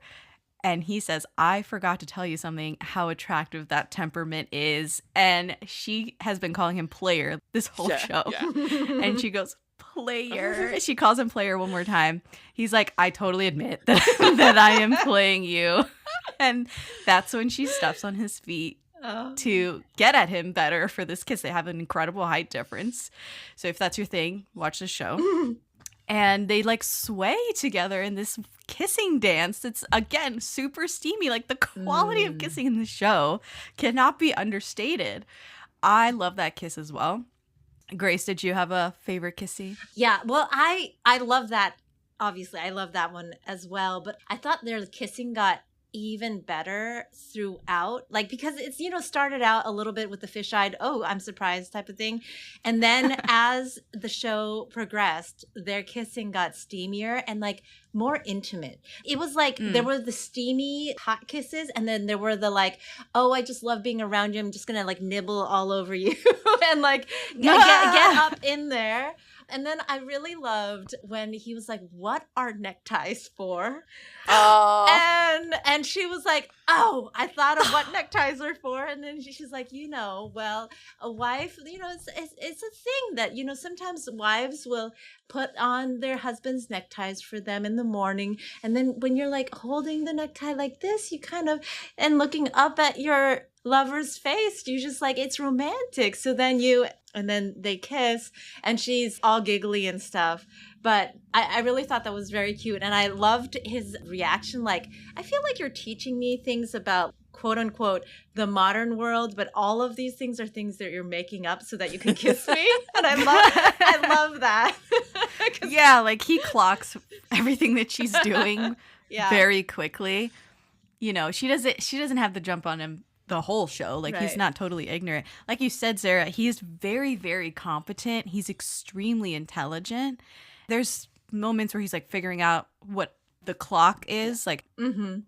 And he says, I forgot to tell you something, how attractive that temperament is. And she has been calling him player this whole show. Yeah. And she goes, player. She calls him player one more time. He's like, I totally admit that I am playing you. And that's when she steps on his feet to get at him better for this kiss. They have an incredible height difference. So if that's your thing, watch the show. And they like sway together in this kissing dance. It's again super steamy. Like the quality of kissing in the show cannot be understated. I love that kiss as well. Grace, did you have a favorite kiss scene? Yeah, well, I love that. Obviously, I love that one as well. But I thought their kissing got even better throughout, like because it's started out a little bit with the fish-eyed, oh, I'm surprised type of thing, and then as the show progressed, their kissing got steamier and like more intimate. It was like there were the steamy hot kisses, and then there were the like, oh, I just love being around you, I'm just gonna like nibble all over you and like get up in there. And then I really loved when he was like, what are neckties for? Oh. And she was like, oh, I thought of what neckties are for. And then she's like, well, a wife, it's a thing that, sometimes wives will put on their husband's neckties for them in the morning. And then when you're like holding the necktie like this, you kind of, and looking up at your lover's face, you just like, it's romantic. So then and then they kiss and she's all giggly and stuff. But I really thought that was very cute. And I loved his reaction. Like, I feel like you're teaching me things about, quote unquote, the modern world, but all of these things are things that you're making up so that you can kiss me. And I love that. Yeah, like he clocks everything that she's doing very quickly. She doesn't have the jump on him the whole show. Like, he's not totally ignorant. Like you said, Sarah, he is very, very competent. He's extremely intelligent. There's moments where he's like figuring out what the clock is, like,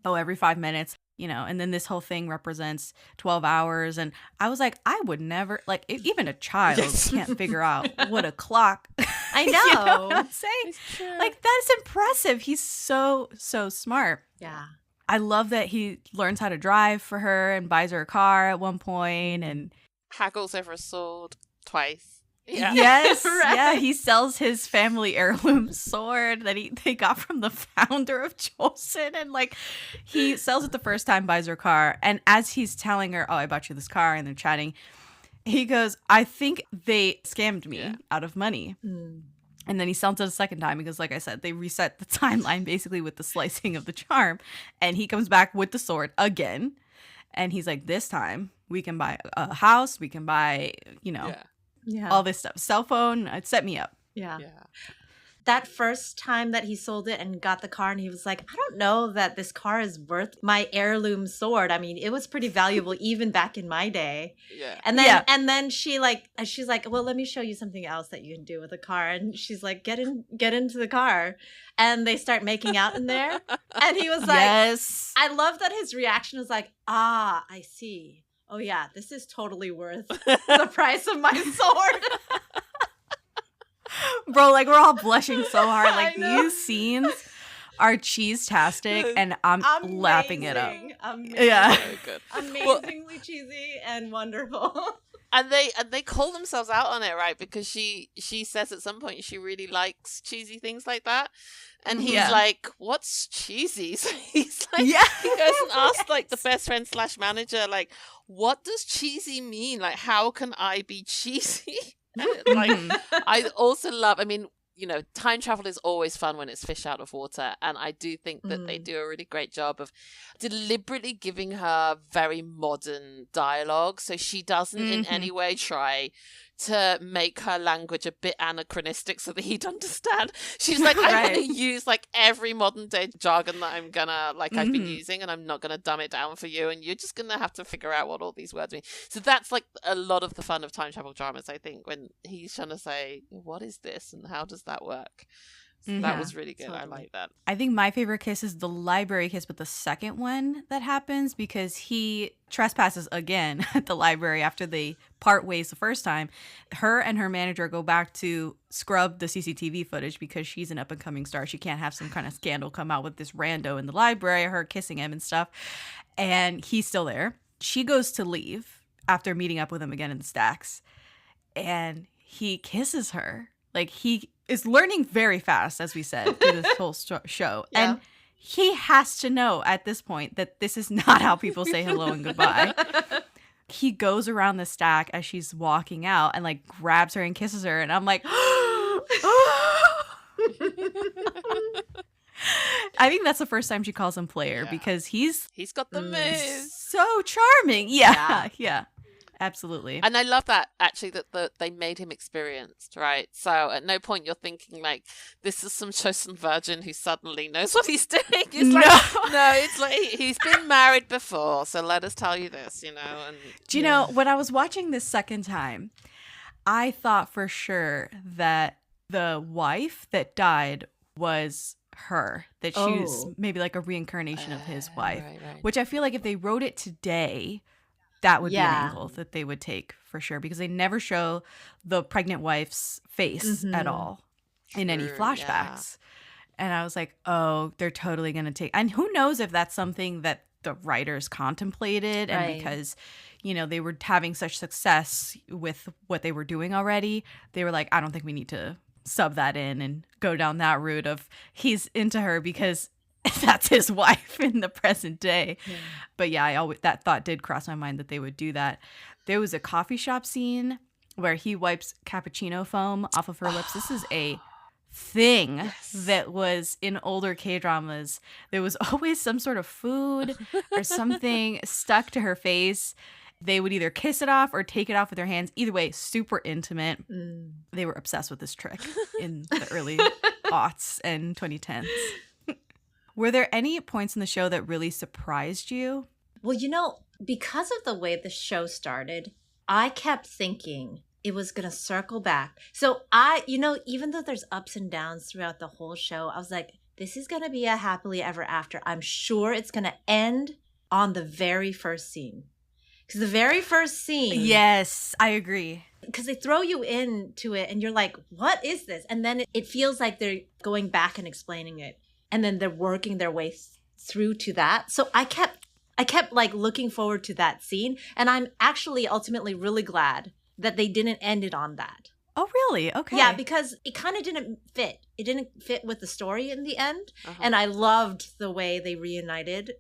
every 5 minutes, and then this whole thing represents 12 hours. And I was like, I would never, like, even a child can't figure out what a clock. I know. You know what I'm saying? Like, that's impressive. He's so, so smart. Yeah. I love that he learns how to drive for her and buys her a car at one point and haggles over a sword twice. Yeah. Yes. Right. Yeah. He sells his family heirloom sword that they got from the founder of Joseon. And like, he sells it the first time, buys her car. And as he's telling her, oh, I bought you this car, and they're chatting, he goes, I think they scammed me out of money. And then he sells it a second time because, like I said, they reset the timeline basically with the slicing of the charm. And he comes back with the sword again. And he's like, this time we can buy a house. We can buy, all this stuff. Cell phone. Set me up. Yeah. Yeah. That first time that he sold it and got the car, and he was like, I don't know that this car is worth my heirloom sword. I mean, it was pretty valuable even back in my day. Yeah. And then she's like, well, let me show you something else that you can do with a car. And she's like, get into the car. And they start making out in there. And he was like, Yes. I love that his reaction was like, I see. Oh yeah, this is totally worth the price of my sword. Bro, like we're all blushing so hard. Like I know. these scenes are cheese-tastic and I'm lapping it up. Amazing. Yeah. So good. Amazingly cheesy and wonderful. And they call themselves out on it, right? Because she says at some point she really likes cheesy things like that. And he's Yeah. like, what's cheesy? So he's like, Yeah. he goes and asks like the best friend / manager, like, what does cheesy mean? Like, how can I be cheesy? And it's like, I also love, I mean, you know, time travel is always fun when it's fish out of water. And I do think that they do a really great job of deliberately giving her very modern dialogue. So she doesn't in any way try to make her language a bit anachronistic so that he'd understand. She's like, I'm going to use like every modern day jargon that I'm gonna, like I've been using, and I'm not going to dumb it down for you. And you're just going to have to figure out what all these words mean. So that's like a lot of the fun of time travel dramas, I think, when he's trying to say, what is this and how does that work? So that was really good. Totally. I like that. I think my favorite kiss is the library kiss, but the second one that happens because he trespasses again at the library after they part ways the first time. Her and her manager go back to scrub the CCTV footage because she's an up-and-coming star. She can't have some kind of scandal come out with this rando in the library, her kissing him and stuff. And he's still there. She goes to leave after meeting up with him again in the stacks. And he kisses her. Like, he is learning very fast, as we said, through this whole show. Yeah. And he has to know at this point that this is not how people say hello and goodbye. He goes around the stack as she's walking out and, like, grabs her and kisses her. And I'm like, I think that's the first time she calls him player because he's got the moves. so charming. Yeah. Absolutely. And I love that, actually, that they made him experienced, right? So at no point you're thinking, like, this is some chosen virgin who suddenly knows what he's doing. It's no, it's like he's been married before, so let us tell you this, you know. And do you know, when I was watching this second time, I thought for sure that the wife that died was her, that she was maybe like a reincarnation of his wife, right. which I feel like if they wrote it today, that would be an angle that they would take for sure, because they never show the pregnant wife's face at all in any flashbacks. And I was like, oh, they're totally going to take, and who knows if that's something that the writers contemplated, and because, you know, they were having such success with what they were doing already, they were like, I don't think we need to sub that in and go down that route of he's into her because that's his wife in the present day. But yeah, I always, that thought did cross my mind that they would do that. There was a coffee shop scene where he wipes cappuccino foam off of her lips. This is a thing that was in older K-dramas. There was always some sort of food or something stuck to her face. They would either kiss it off or take it off with their hands. Either way, super intimate. They were obsessed with this trick in the early aughts and 2010s. Were there any points in the show that really surprised you? Well, you know, because of the way the show started, I kept thinking it was going to circle back. So even though there's ups and downs throughout the whole show, I was like, this is going to be a happily ever after. I'm sure it's going to end on the very first scene. Because the very first scene. Yes, I agree. Because they throw you into it and you're like, what is this? And then it feels like they're going back and explaining it. And then they're working their way through to that. So I kept like looking forward to that scene. And I'm actually ultimately really glad that they didn't end it on that. Oh, really? Okay. Yeah, because it kind of didn't fit. It didn't fit with the story in the end. And I loved the way they reunited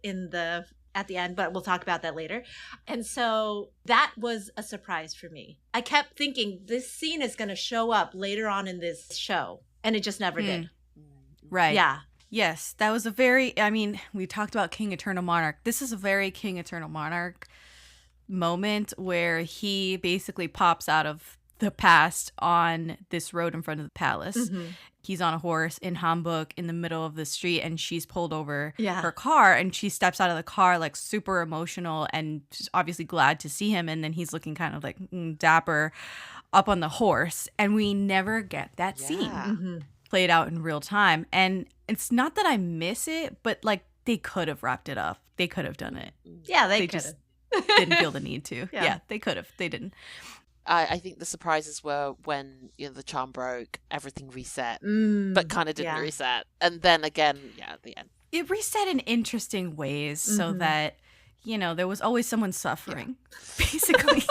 at the end, but we'll talk about that later. And so that was a surprise for me. I kept thinking this scene is going to show up later on in this show. And it just never did. Right. Yeah. Yes, that was a very, I mean, we talked about King Eternal Monarch. This is a very King Eternal Monarch moment where he basically pops out of the past on this road in front of the palace. Mm-hmm. He's on a horse in hanbok in the middle of the street, and she's pulled over Yeah. her car, and she steps out of the car like super emotional and she's obviously glad to see him, and then he's looking kind of like dapper up on the horse, and we never get that scene Mm-hmm. played out in real time. And it's not that I miss it, but like they could have wrapped it up. They could have done it. Yeah, they They could just have. didn't feel the need to. Yeah. Yeah, they could have. They didn't. I think the surprises were when the charm broke, everything reset, but kind of didn't reset, and then again, at the end, It reset in interesting ways so that there was always someone suffering. Basically,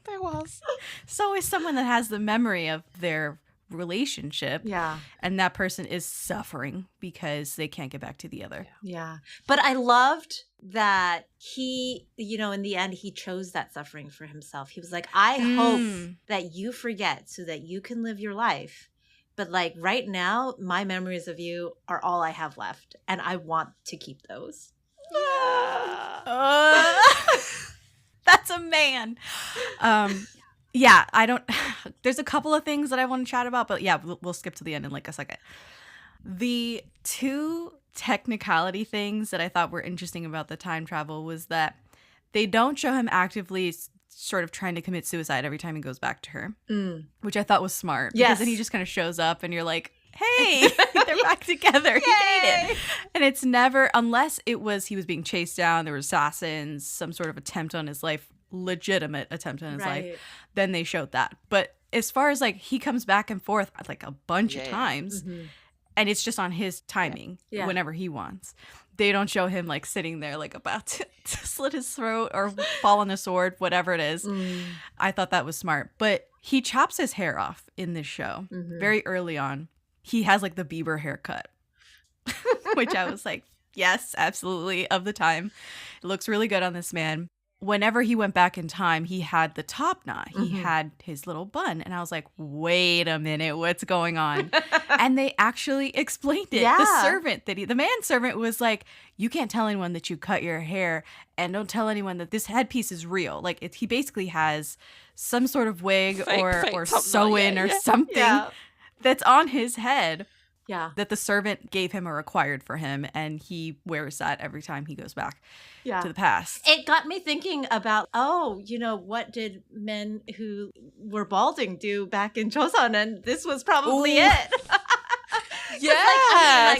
there was. it's always someone that has the memory of their relationship. Yeah. And that person is suffering because they can't get back to the other. Yeah. But I loved that he, in the end, he chose that suffering for himself. He was like, I hope that you forget so that you can live your life. But like right now, my memories of you are all I have left. And I want to keep those. That's a man. Yeah, I don't. There's a couple of things that I want to chat about, but yeah, we'll skip to the end in like a second. The two technicality things that I thought were interesting about the time travel was that they don't show him actively sort of trying to commit suicide every time he goes back to her, which I thought was smart. Yes. Because then he just kind of shows up and you're like, hey, they're back together. He made it. And it's never, unless it was he was being chased down, there were assassins, some sort of attempt on his life, legitimate attempt on his life, then they showed that. But as far as like he comes back and forth like a bunch of times, and it's just on his timing whenever he wants. They don't show him like sitting there like about to slit his throat or fall on the sword, whatever it is. I thought that was smart. But he chops his hair off in this show very early on. He has like the Bieber haircut, which I was like, yes, absolutely, of the time. It looks really good on this man. Whenever he went back in time, he had the top knot. He had his little bun. And I was like, wait a minute, what's going on? And they actually explained it. Yeah. The servant, the manservant was like, you can't tell anyone that you cut your hair, and don't tell anyone that this headpiece is real. Like he basically has some sort of wig Fake or top knot, sew-in or something that's on his head. Yeah. That the servant gave him or acquired for him, and he wears that every time he goes back to the past. It got me thinking about, what did men who were balding do back in Joseon? And this was probably it.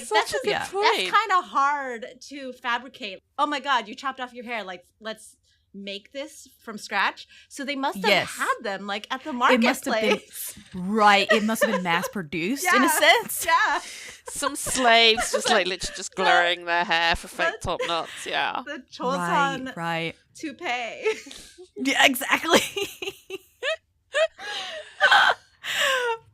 Such a good point. That's kind of hard to fabricate. Oh my God, you chopped off your hair. Like, let's make this from scratch. So they must have had them like at the marketplace. It must have been mass produced in a sense. Yeah. Some slaves just like literally just glowing their hair for fake top knots. Yeah. The Joseon right. toupee. Yeah, exactly.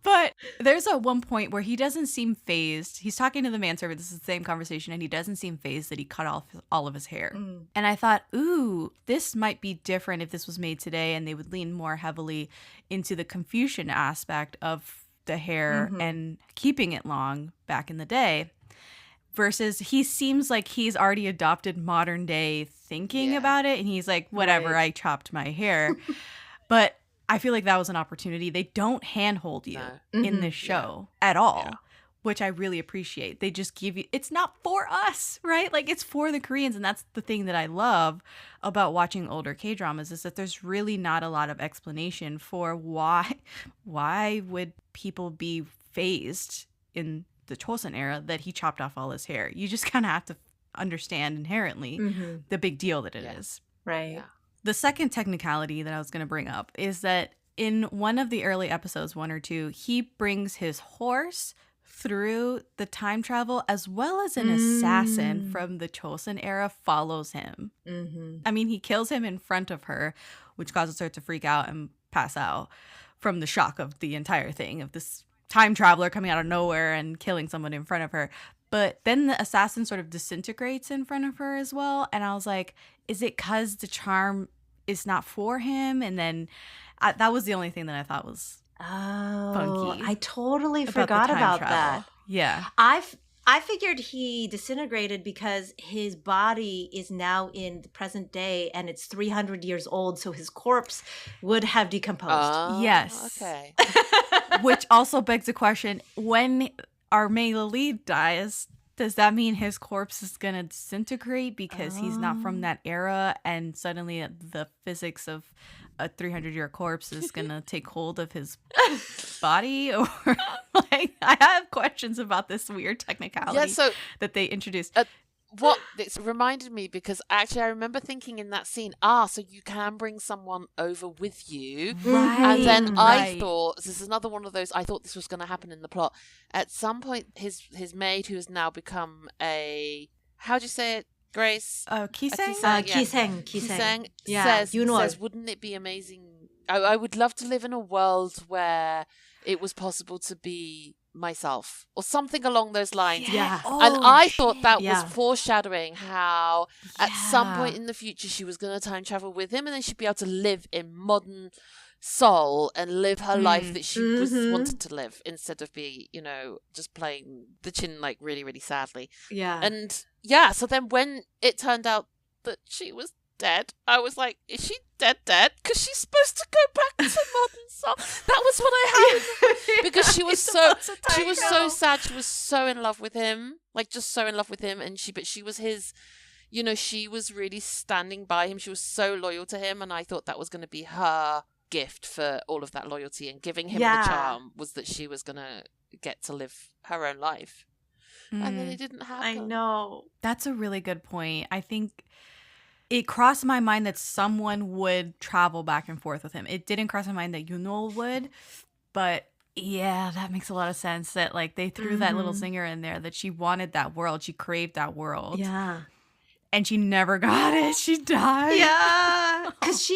But there's one point where he doesn't seem phased. He's talking to the manservant. This is the same conversation, and he doesn't seem phased that he cut off all of his hair. And I thought, ooh, this might be different if this was made today, and they would lean more heavily into the Confucian aspect of the hair and keeping it long back in the day. Versus he seems like he's already adopted modern day thinking about it, and he's like, whatever, I chopped my hair. But I feel like that was an opportunity. They don't handhold you in this show at all, which I really appreciate. They just give you, it's not for us, right? Like it's for the Koreans. And that's the thing that I love about watching older K-dramas is that there's really not a lot of explanation for why would people be phased in the Chosun era that he chopped off all his hair. You just kind of have to understand inherently the big deal that it is. Right. Yeah. The second technicality that I was going to bring up is that in one of the early episodes, 1 or 2, he brings his horse through the time travel as well as an assassin from the Chosun era follows him. I mean, he kills him in front of her, which causes her to freak out and pass out from the shock of the entire thing, of this time traveler coming out of nowhere and killing someone in front of her. But then the assassin sort of disintegrates in front of her as well. And I was like, is it because the charm is not for him? And then that was the only thing that I thought was funky. I totally about forgot the time about travel. that. Yeah. I figured he disintegrated because his body is now in the present day and it's 300 years old, so his corpse would have decomposed. Yes. Okay. Which also begs the question, when our male lead dies, does that mean his corpse is going to disintegrate because he's not from that era and suddenly the physics of a 300-year corpse is going to take hold of his body? Or like, I have questions about this weird technicality that they introduced. What it's reminded me, because actually I remember thinking in that scene, so you can bring someone over with you. Right. And then I thought, this is another one of those, I thought this was going to happen in the plot. At some point, his maid, who has now become how do you say it, Grace? Kiseng? Kiseng. Says, wouldn't it be amazing? I would love to live in a world where it was possible to be myself, or something along those lines. Yeah. And I thought that was foreshadowing how at some point in the future she was going to time travel with him, and then she'd be able to live in modern Seoul and live her life that she was wanted to live, instead of be, just playing the chin like really, really sadly. Yeah. And so then when it turned out that she was dead, I was like, is she dead? Because she's supposed to go back to modern Seoul. That was what I had. Because she was so sad. She was so in love with him, like just so in love with him. And she was his, she was really standing by him. She was so loyal to him. And I thought that was going to be her gift for all of that loyalty, and giving him the charm was that she was going to get to live her own life. And then it didn't happen. I know. That's a really good point. I think it crossed my mind that someone would travel back and forth with him. It didn't cross my mind that Hyun-woo would, but yeah, that makes a lot of sense that like they threw that little zinger in there that she wanted that world. She craved that world. Yeah. And she never got it. She died. Yeah. Because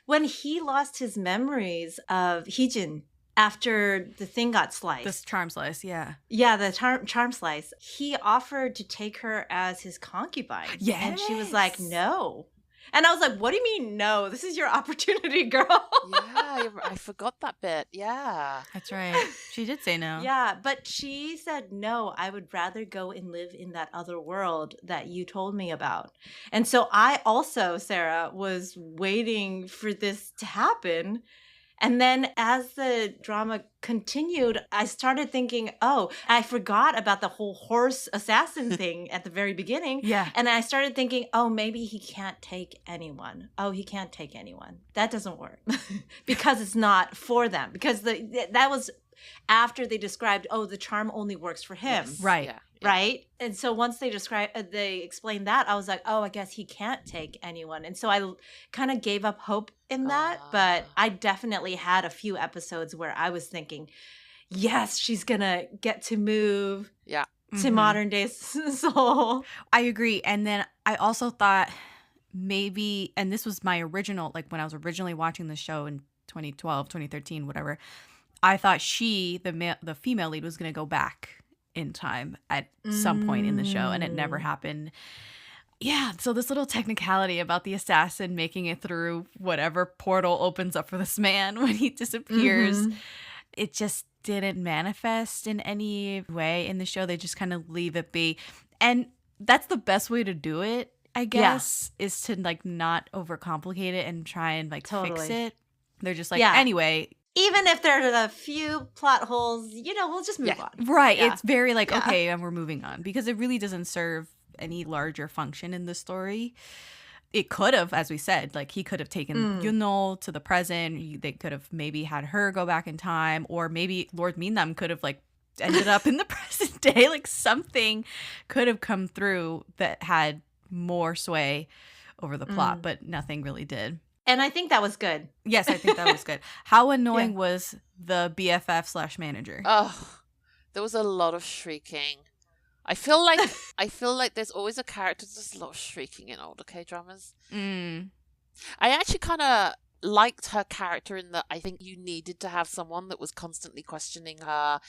when he lost his memories of Heejin after the thing got sliced. This charm slice, yeah. Yeah, the charm slice. He offered to take her as his concubine. Yes. And she was like, no. And I was like, what do you mean no? This is your opportunity, girl. Yeah, I forgot that bit. Yeah. That's right. She did say no. Yeah, but she said, no, I would rather go and live in that other world that you told me about. And so I also, Sarah, was waiting for this to happen. And then as the drama continued, I started thinking, I forgot about the whole horse assassin thing at the very beginning. Yeah. And I started thinking, maybe he can't take anyone. He can't take anyone. That doesn't work because it's not for them. Because that was after they described, the charm only works for him. Yes. Right. Yeah. Right. And so once they explained that, I was like, I guess he can't take anyone. And so I kind of gave up hope in that. But I definitely had a few episodes where I was thinking, yes, she's going to get to move to modern day Seoul. I agree. And then I also thought maybe, and this was my original, like when I was originally watching the show in 2012, 2013, whatever, I thought the female lead was going to go back in time at some point in the show, and it never happened. Yeah, so this little technicality about the assassin making it through whatever portal opens up for this man when he disappears, it just didn't manifest in any way in the show. They just kind of leave it be. And that's the best way to do it, I guess, is to like not overcomplicate it and try and like fix it. They're just like, anyway. Even if there are a few plot holes, we'll just move on. Right. Yeah. It's very like, okay, and we're moving on. Because it really doesn't serve any larger function in the story. It could have, as we said, like he could have taken Hyun-woo to the present. They could have maybe had her go back in time. Or maybe Lord Min-nam could have like ended up in the present day. Like something could have come through that had more sway over the plot. But nothing really did. And I think that was good. Yes, I think that was good. How annoying was the BFF/manager? Oh, there was a lot of shrieking. I feel like there's always a character that's a lot of shrieking in older K-dramas. I actually kind of liked her character in that I think you needed to have someone that was constantly questioning her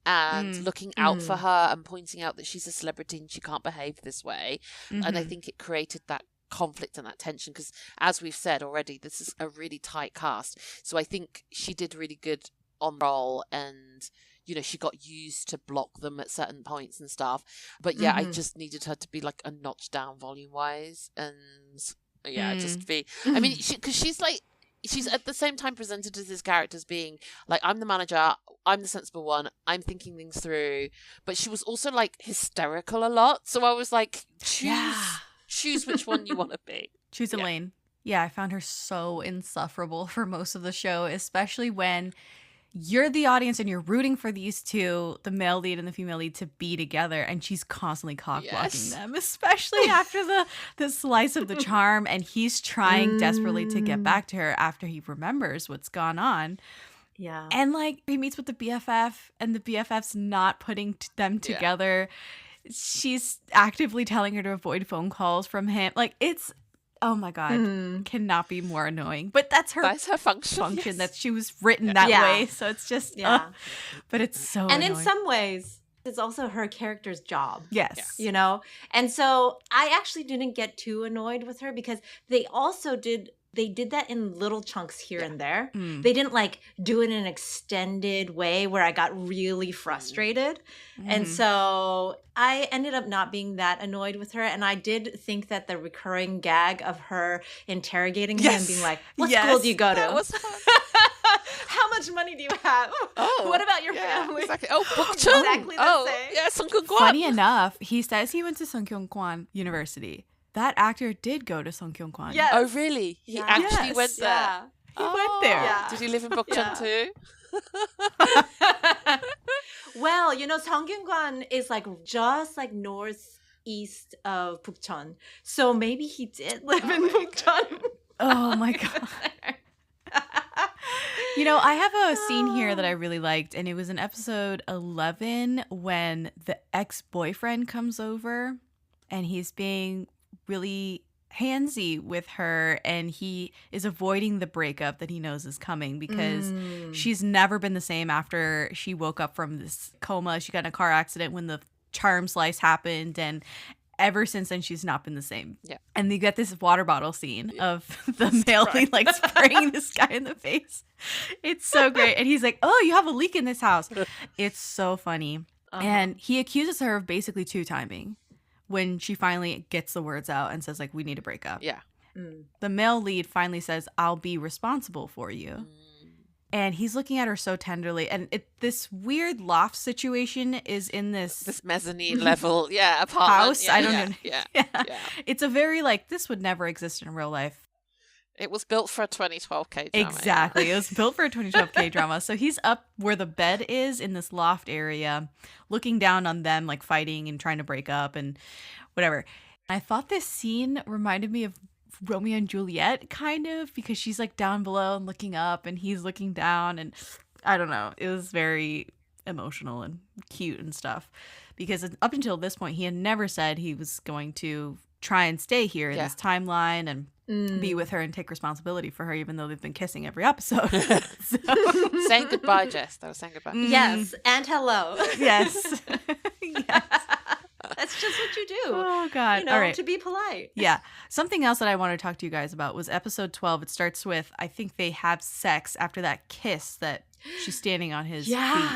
and looking out for her and pointing out that she's a celebrity and she can't behave this way. And I think it created that conflict and that tension because, as we've said already, this is a really tight cast. So I think she did really good on role, and she got used to block them at certain points and stuff. But yeah, I just needed her to be like a notch down volume wise, and just be. I mean, because she's at the same time presented as this character as being like, I'm the manager, I'm the sensible one, I'm thinking things through. But she was also like hysterical a lot. So I was like, choose which one you want to be. Choose a lane. Yeah, I found her so insufferable for most of the show, especially when you're the audience and you're rooting for these two, the male lead and the female lead, to be together, and she's constantly cock-blocking them, especially after the slice of the charm, and he's trying desperately to get back to her after he remembers what's gone on. Yeah. And like he meets with the BFF, and the BFF's not putting them together. She's actively telling her to avoid phone calls from him. Like, it's, oh my God, cannot be more annoying. But that's her function that she was written that way. So it's just, but it's so And annoying. in some ways, it's also her character's job. Yes. You know? And so I actually didn't get too annoyed with her because they did that in little chunks here and there. They didn't like do it in an extended way where I got really frustrated. And so I ended up not being that annoyed with her. And I did think that the recurring gag of her interrogating him and being like, what school do you go to? That was fun. How much money do you have? Oh, what about your family? Exactly. Oh, Bukchung. Exactly the same. Yeah, Sungkyunkwan. Funny enough, he says he went to Sungkyunkwan University. That actor did go to Sungkyunkwan. Yes. Oh, really? He actually went there? Yeah. He went there. Yeah. Did he live in Bukchung too? Well, Sungkyunkwan is like just like northeast of Bukchon. So maybe he did live in Bukchon. Oh my God. I have a scene here that I really liked, and it was in episode 11 when the ex-boyfriend comes over and he's being really handsy with her, and he is avoiding the breakup that he knows is coming because she's never been the same after she woke up from this coma. She got in a car accident when the charm slice happened, and ever since then she's not been the same. Yeah. And you get this water bottle scene of the male lead like spraying this guy in the face. It's so great. And he's like, oh, you have a leak in this house. It's so funny. And he accuses her of basically two-timing when she finally gets the words out and says, like, we need to break up. Yeah. The male lead finally says, I'll be responsible for you. And he's looking at her so tenderly. And this weird loft situation is in this mezzanine level, apartment. house. Yeah, I don't know. Yeah. It's a very, like, this would never exist in real life. It was built for a 2012 K-drama. Exactly. It was built for a 2012 K-drama. So he's up where the bed is in this loft area, looking down on them, like fighting and trying to break up and whatever. I thought this scene reminded me of Romeo and Juliet, kind of, because she's like down below and looking up and he's looking down. And I don't know. It was very emotional and cute and stuff. Because up until this point, he had never said he was going to try and stay here in this timeline and be with her and take responsibility for her, even though they've been kissing every episode. Saying goodbye, Jess. That was saying goodbye. Yes, and hello. Yes. Yes. That's just what you do. Oh, God. All right. to be polite. Yeah. Something else that I want to talk to you guys about was episode 12. It starts with, I think they have sex after that kiss that she's standing on his feet.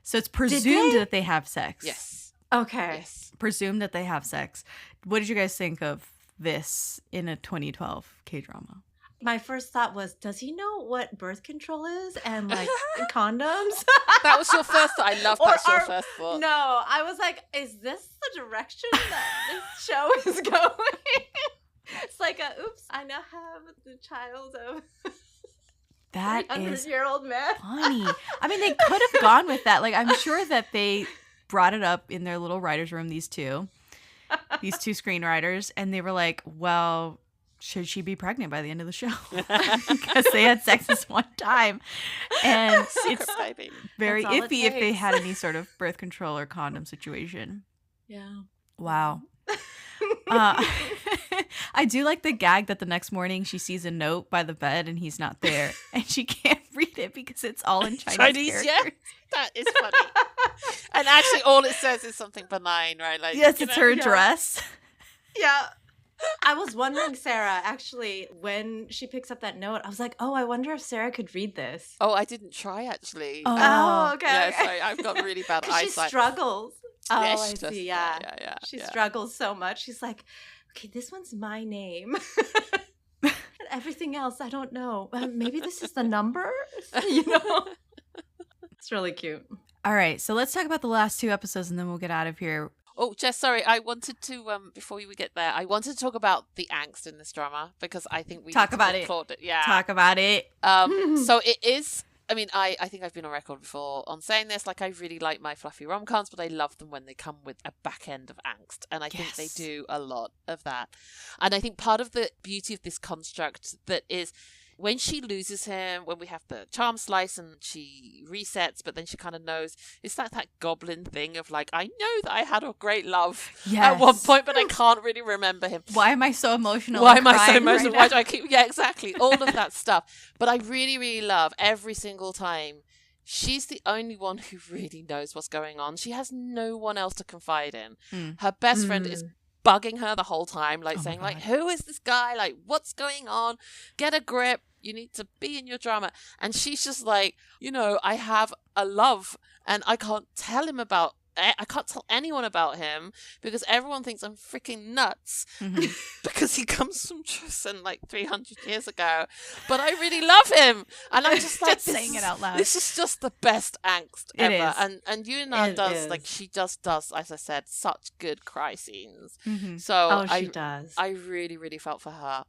So it's presumed that they have sex. Yes. Okay. Yes. Presumed that they have sex. What did you guys think of this in a 2012 K-drama? My first thought was, does he know what birth control is and like condoms? That was your first thought. I love that's your first thought. No, I was like, is this the direction that this show is going? It's like oops, I now have the child of that a is 300-year-old man. funny. I mean, they could have gone with that. Like, I'm sure that they brought it up in their little writer's room, these two screenwriters, and they were like, well, should she be pregnant by the end of the show? Because they had sex this one time. And it's very iffy if they had any sort of birth control or condom situation. Yeah. Wow. I do like the gag that the next morning she sees a note by the bed and he's not there. And she can't read it because it's all in Chinese characters. Yeah. That is funny. And actually all it says is something benign, right? Like, yes, it's her address. Yeah. I was wondering, Sarah, actually, when she picks up that note, I was like, oh, I wonder if Sarah could read this. Oh, I didn't try actually. Oh. Okay. Yeah, okay. sorry, I've got really bad 'Cause she eyesight. struggles. Oh, Yeah, I she does. see. Yeah, Yeah. yeah. She yeah. struggles so much. She's like, okay, this one's my name. And everything else, I don't know. Maybe this is the number? You know? It's really cute. All right, so let's talk about the last 2 episodes and then we'll get out of here. Oh, Jess, sorry. I wanted to before we get there, I wanted to talk about the angst in this drama because I think we Talk need to about it. applaud it. Yeah. Talk about it. So it is. I mean, I think I've been on record before on saying this. Like, I really like my fluffy rom-coms, but I love them when they come with a back end of angst, and I think they do a lot of that. And I think part of the beauty of this construct that is when she loses him, when we have the charm slice and she resets, but then she kind of knows, it's that goblin thing of like, I know that I had a great love at one point, but I can't really remember him. Why am I so emotional? Why and am I so crying emotional? right Why now? do I keep... Yeah, exactly. All of that stuff. But I really, really love every single time. She's the only one who really knows what's going on. She has no one else to confide in. Her best friend is bugging her the whole time, like saying like, who is this guy? Like, what's going on? Get a grip. You need to be in your drama. And she's just like, you know, I have a love and I can't tell anyone about him because everyone thinks I'm freaking nuts because he comes from Joseon like 300 years ago. But I really love him. And I'm just like, saying it out loud. This is just the best angst It ever. is. And Yoo-na does, is. like, she just does, as I said, such good cry scenes. Mm-hmm. So She does. I really, really felt for her.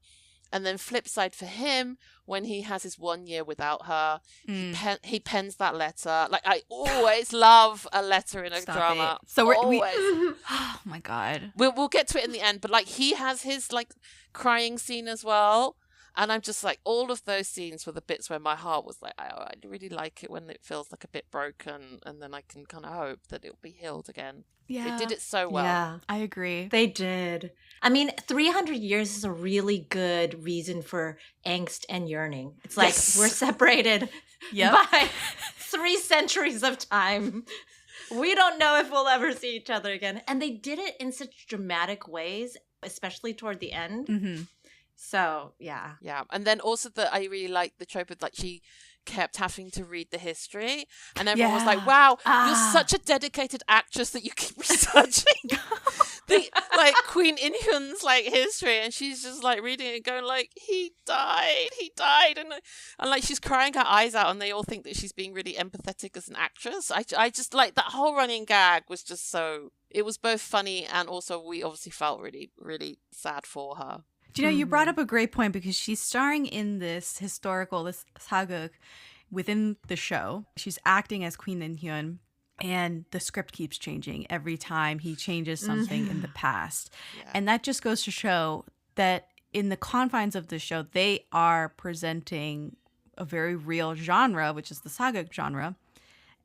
And then flip side for him, when he has his 1 year without her, he pens that letter. Like, I always love a letter in a Stop drama. it. So we always. oh my God. We'll get to it in the end, but like he has his like crying scene as well. And I'm just like, all of those scenes were the bits where my heart was like, I really like it when it feels like a bit broken, and then I can kind of hope that it'll be healed again. Yeah. They did it so well. Yeah. I agree. They did. I mean, 300 years is a really good reason for angst and yearning. It's like we're separated by 3 centuries of time. We don't know if we'll ever see each other again. And they did it in such dramatic ways, especially toward the end. Mm-hmm. So, yeah. Yeah. And then also I really like the trope of like she kept having to read the history and everyone was like, wow, you're such a dedicated actress that you keep researching like Queen In-hyun's like history, and she's just like reading it and going like, he died and like she's crying her eyes out, and they all think that she's being really empathetic as an actress. I just like that whole running gag was just so, it was both funny and also we obviously felt really, really sad for her. Do you know, you brought up a great point because she's starring in this sageuk within the show. She's acting as Queen In-hyun, and the script keeps changing every time he changes something in the past. Yeah. And that just goes to show that in the confines of the show, they are presenting a very real genre, which is the sageuk genre,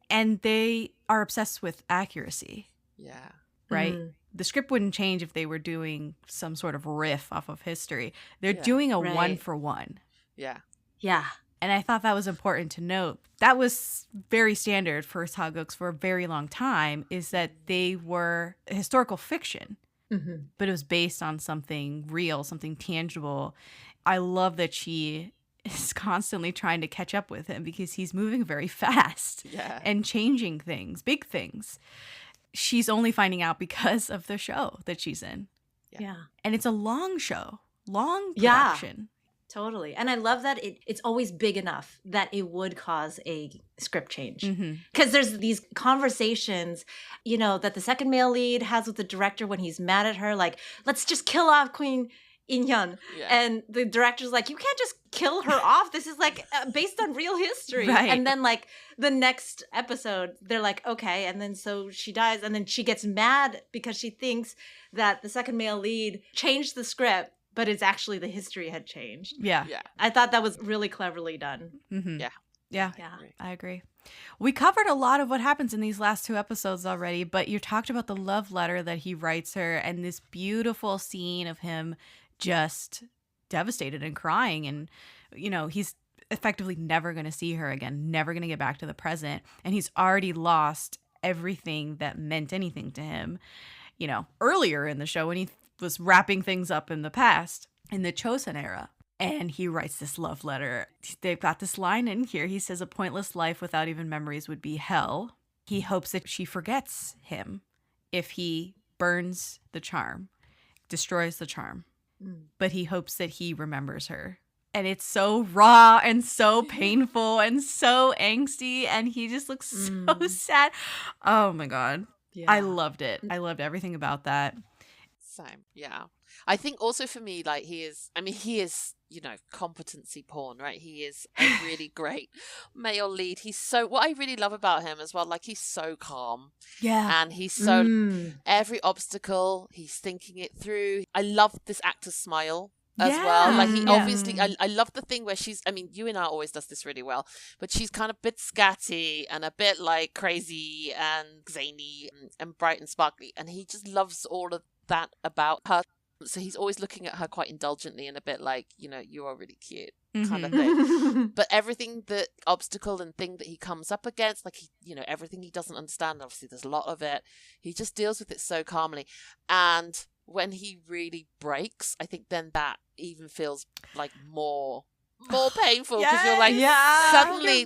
and they are obsessed with accuracy. Yeah. Right? The script wouldn't change if they were doing some sort of riff off of history. They're doing a Right. 1-for-1. Yeah. Yeah. And I thought that was important to note. That was very standard for sageuks for a very long time, is that they were historical fiction, but it was based on something real, something tangible. I love that she is constantly trying to catch up with him because he's moving very fast and changing things, big things. She's only finding out because of the show that she's in. Yeah. And it's a long show, long Yeah. production. Totally. And I love that it's always big enough that it would cause a script change. Because there's these conversations, you know, that the second male lead has with the director when he's mad at her, like, let's just kill off Queen In-hyun. Yeah. And the director's like, you can't just kill her off. This is like based on real history. Right. And then like the next episode, they're like, okay. And then so she dies. And then she gets mad because she thinks that the second male lead changed the script, but it's actually the history had changed. Yeah. Yeah. I thought that was really cleverly done. Yeah. Yeah. Yeah. I agree. We covered a lot of what happens in these last 2 episodes already, but you talked about the love letter that he writes her and this beautiful scene of him just devastated and crying. And, you know, he's effectively never going to see her again, never going to get back to the present. And he's already lost everything that meant anything to him, you know, earlier in the show when he was wrapping things up in the past, in the Chosun era. And he writes this love letter. They've got this line in here. He says, a pointless life without even memories would be hell. He hopes that she forgets him if he burns the charm, destroys the charm. But he hopes that he remembers her. And it's so raw and so painful and so angsty. And he just looks so sad. Oh, my God. Yeah. I loved it. I loved everything about that. Same. Yeah. I think also for me, like, he is, you know, competency porn, right? He is a really great male lead. He's so, what I really love about him as well, like, he's so calm. Yeah. And he's so, every obstacle, he's thinking it through. I love this actor's smile as well. Like, he obviously, I love the thing where she's, I mean, Yoo In-na always does this really well, but she's kind of a bit scatty and a bit like crazy and zany and bright and sparkly. And he just loves all of that about her. So he's always looking at her quite indulgently and a bit like, you know, you are really cute kind of thing. But everything, the obstacle and thing that he comes up against, like, he, you know, everything he doesn't understand, obviously there's a lot of it, he just deals with it so calmly. And when he really breaks, I think then that even feels like more painful, because you're like, suddenly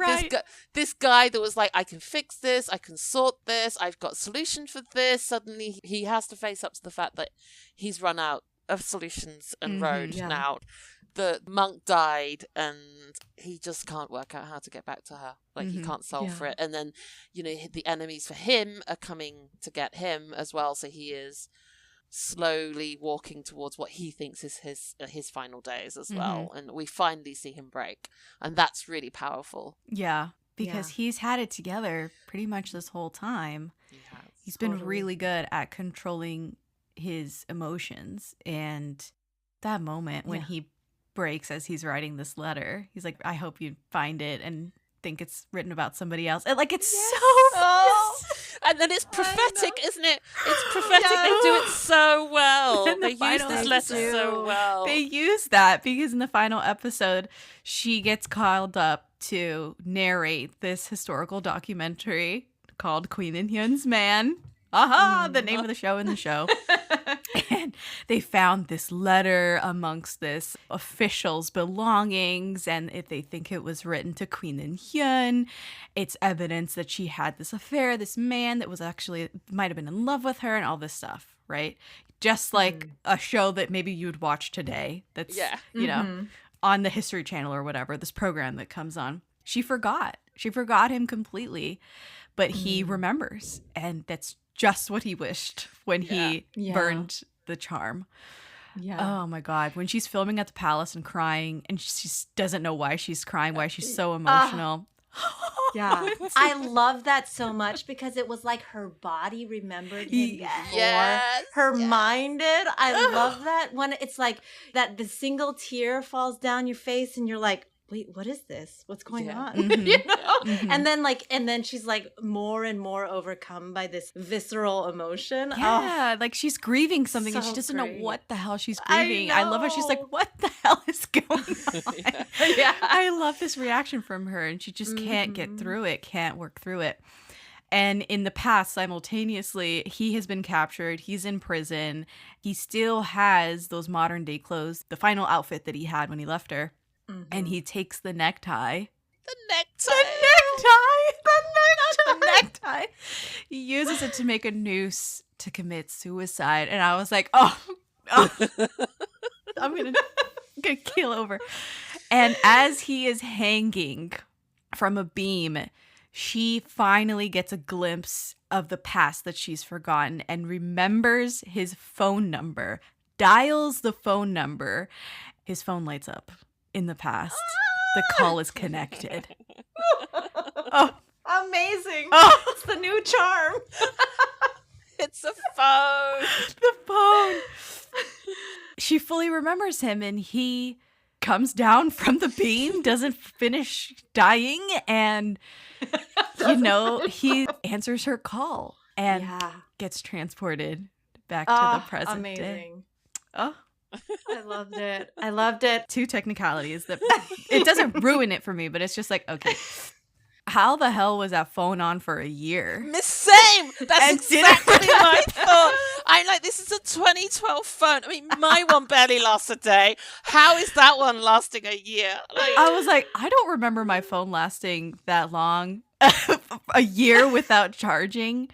this guy that was like, I can fix this, I can sort this, I've got a solution for this, suddenly he has to face up to the fact that he's run out of solutions and road now. The monk died and he just can't work out how to get back to her. Like, he can't solve for it. And then, you know, the enemies for him are coming to get him as well, so he is slowly walking towards what he thinks is his final days as well. And we finally see him break, and that's really powerful. Yeah, because he's had it together pretty much this whole time. He's been really good at controlling his emotions, and that moment when he breaks as he's writing this letter, he's like, I hope you find it and think it's written about somebody else. And, like, it's and then it's prophetic, isn't it? It's prophetic. They do it so well. They use this letter so well. They use that because in the final episode, she gets called up to narrate this historical documentary called Queen In-hyun's Man. The name of the show in the show. And they found this letter amongst this official's belongings, and if they think it was written to Queen In-hyun, it's evidence that she had this affair, this man that was actually might have been in love with her, and all this stuff, right? Just like a show that maybe you'd watch today that's, you know, on the History Channel or whatever, this program that comes on. She forgot him completely, but he remembers, and that's just what he wished when he burned the charm. Oh my God. When she's filming at the palace and crying, and she doesn't know why she's crying, why she's so emotional. I love that so much because it was like her body remembered him before her mind did. I love that when it's like that the single tear falls down your face and you're like, wait, what is this? What's going on? You know? And then she's like more and more overcome by this visceral emotion. Like she's grieving something and she doesn't know what the hell she's grieving. I love how she's like, what the hell is going on? I love this reaction from her, and she just can't get through it, can't work through it. And in the past, simultaneously, he has been captured. He's in prison. He still has those modern day clothes, the final outfit that he had when he left her. And he takes the necktie. The necktie. He uses it to make a noose to commit suicide. And I was like, oh I'm gonna keel over. And as he is hanging from a beam, she finally gets a glimpse of the past that she's forgotten and remembers his phone number, dials the phone number. His phone lights up. In the past, the call is connected. Amazing. It's the new charm. It's a phone. The phone. She fully remembers him, and he comes down from the beam, doesn't finish dying, and he answers her call and gets transported back to the present day. I loved it. Two technicalities that it doesn't ruin it for me, but it's just like, okay, how the hell was that phone on for a year? Same. That's exactly what I thought. I'm like, this is a 2012 phone. I mean, my one barely lasts a day. How is that one lasting a year? I was like, I don't remember my phone lasting that long. A year without charging.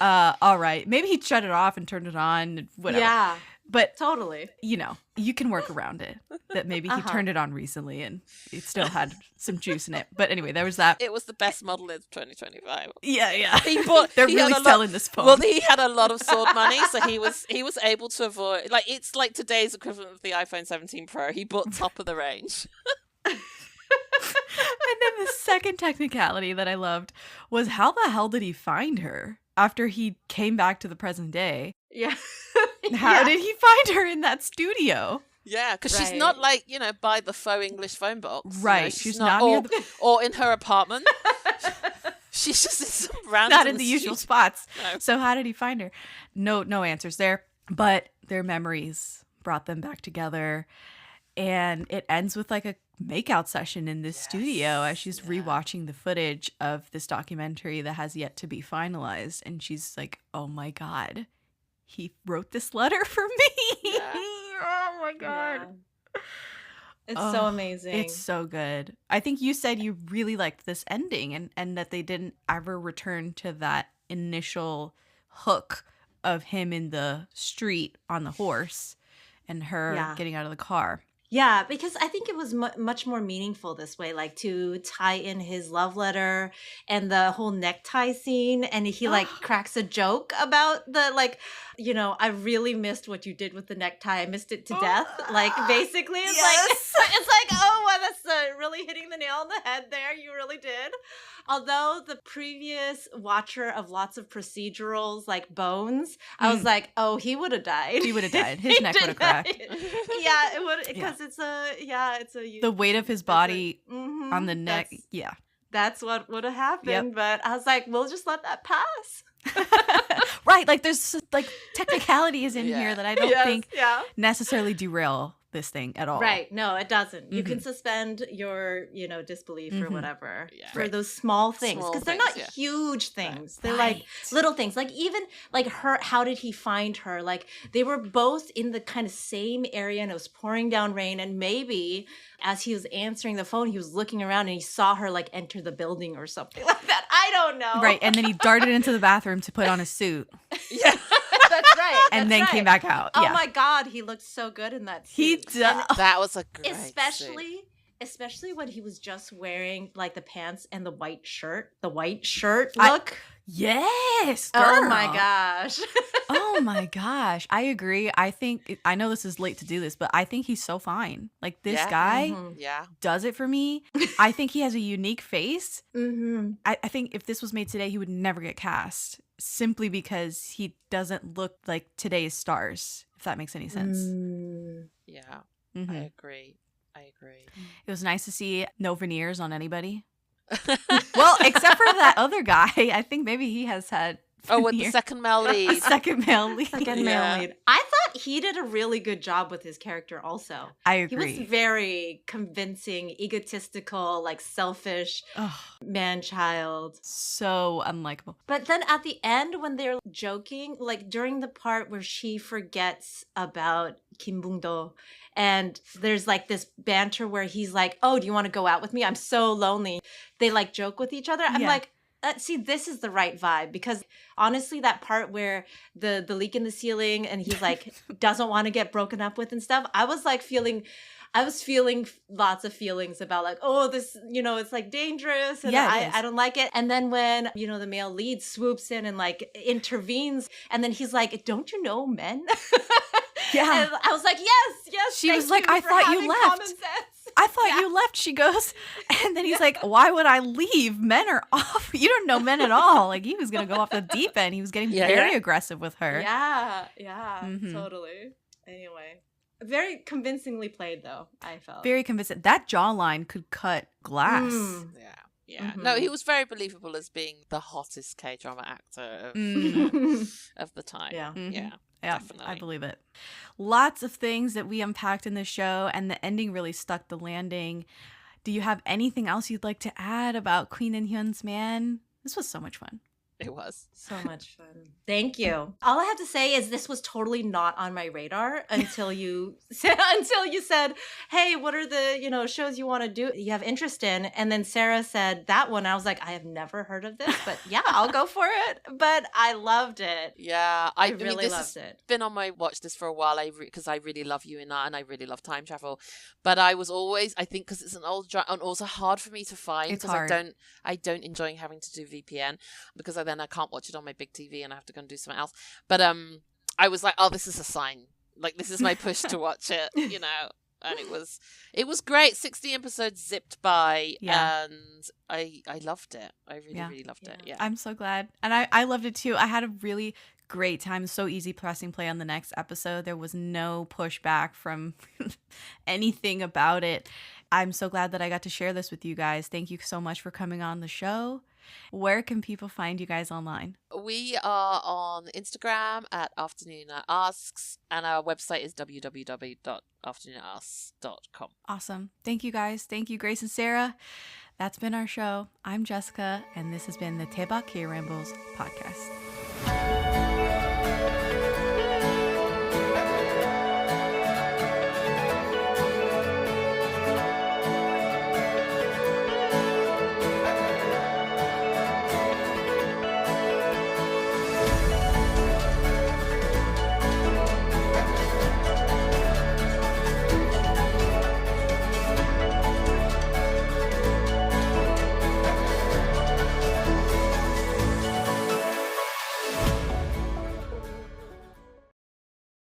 All right. Maybe he shut it off and turned it on. Whatever. Yeah. But Totally. you know, you can work around it. That maybe he turned it on recently and it still had some juice in it. But anyway, there was that. It was the best model in 2025. Yeah. They're really selling this phone. Well, he had a lot of sword money, so he was able to avoid, like, it's like today's equivalent of the iPhone 17 Pro. He bought top of the range. And then the second technicality that I loved was how the hell did he find her after he came back to the present day? Yeah. How did he find her in that studio? Yeah, because she's Right. not like, by the faux English phone box. Right, she's not near or in her apartment. She's just in some random not in the usual street. spots. No. So how did he find her? No answers there. But their memories brought them back together. And it ends with like a makeout session in this studio as she's rewatching the footage of this documentary that has yet to be finalized. And she's like, oh my God, he wrote this letter for me. Yeah. Oh my God. Yeah. It's so amazing. It's so good. I think you said you really liked this ending and that they didn't ever return to that initial hook of him in the street on the horse and her getting out of the car. Yeah, because I think it was much more meaningful this way, like to tie in his love letter and the whole necktie scene. And he like cracks a joke about the I really missed what you did with the necktie. I missed it to death. Like basically, it's like, oh, wow, that's really hitting the nail on the head there. You really did. Although the previous watcher of lots of procedurals like Bones, I was like, oh, he would have died. He would have died. His neck would have cracked. Yeah, it would, because it's a the weight of his body on the neck. That's what would have happened. But I was like, we'll just let that pass. Right, like there's like technicalities in here that I don't think necessarily derail this thing at all. Right. No, it doesn't. You can suspend your, disbelief or whatever for those small things, because they're not huge things. They're like little things. Like even like her, how did he find her? Like they were both in the kind of same area and it was pouring down rain, and maybe as he was answering the phone, he was looking around and he saw her like enter the building or something like that. I don't know. Right. And then he darted into the bathroom to put on a suit. Yeah. That's right. And then came back out. Oh my God, he looked so good in that suit. He does. That was a great Especially when he was just wearing like the pants and the white shirt look. Yes, girl. Oh my gosh. Oh my gosh. I agree. I know this is late to do this, but I think he's so fine. Like this guy does it for me. I think he has a unique face. I think if this was made today, he would never get cast simply because he doesn't look like today's stars, if that makes any sense. Yeah, Mm-hmm. I agree. It was nice to see no veneers on anybody. Well, except for that other guy. I think maybe he has had veneers. Oh, with the second male lead. Second male lead. Male lead. I thought he did a really good job with his character also. I agree. He was very convincing, egotistical, like selfish man-child. So unlikable. But then at the end when they're joking, like during the part where she forgets about Kim Bung-do, and there's like this banter where he's like, oh, do you want to go out with me? I'm so lonely. They like joke with each other. I'm like, see, this is the right vibe, because honestly, that part where the leak in the ceiling and he's like doesn't want to get broken up with and stuff, I was feeling lots of feelings about like, oh, this, it's like dangerous and I don't like it. And then when, the male lead swoops in and like intervenes, and then he's like, don't you know men? Yeah. And I was like, yes. She was like, I thought you left. I thought you left, she goes. And then he's like, why would I leave? Men are off. You don't know men at all. Like, he was going to go off the deep end. He was getting very aggressive with her. Yeah, totally. Anyway, very convincingly played, though, I felt. Very convincing. That jawline could cut glass. Yeah. No, he was very believable as being the hottest K-drama actor of the time. Yeah. Yeah, definitely. I believe it. Lots of things that we unpacked in the show, and the ending really stuck the landing. Do you have anything else you'd like to add about Queen In-hyun's man? This was so much fun. It was. So much fun. Thank you. All I have to say is this was totally not on my radar until you said, hey, what are the, shows you want to do, you have interest in? And then Sarah said that one. I was like, I have never heard of this, but yeah, I'll go for it. But I loved it. Yeah. I really loved it. Been on my watch list for a while because I really love you in that and I really love time travel. But I was always, I think because it's an old drama and also hard for me to find because I don't enjoy having to do VPN because then I can't watch it on my big TV and I have to go and do something else. But I was like, oh, this is a sign. Like, this is my push to watch it, And it was great. 60 episodes zipped by, and I loved it. I really loved it. Yeah, I'm so glad, and I loved it too. I had a really great time. So easy pressing play on the next episode. There was no pushback from anything about it. I'm so glad that I got to share this with you guys. Thank you so much for coming on the show. Where can people find you guys online? We are on Instagram at Afternoona Asks, and our website is www.afternoonasks.com. Awesome. Thank you guys. Thank you, Grace and Sarah. That's been our show. I'm Jessica, and this has been the Daebak K-Rambles Podcast.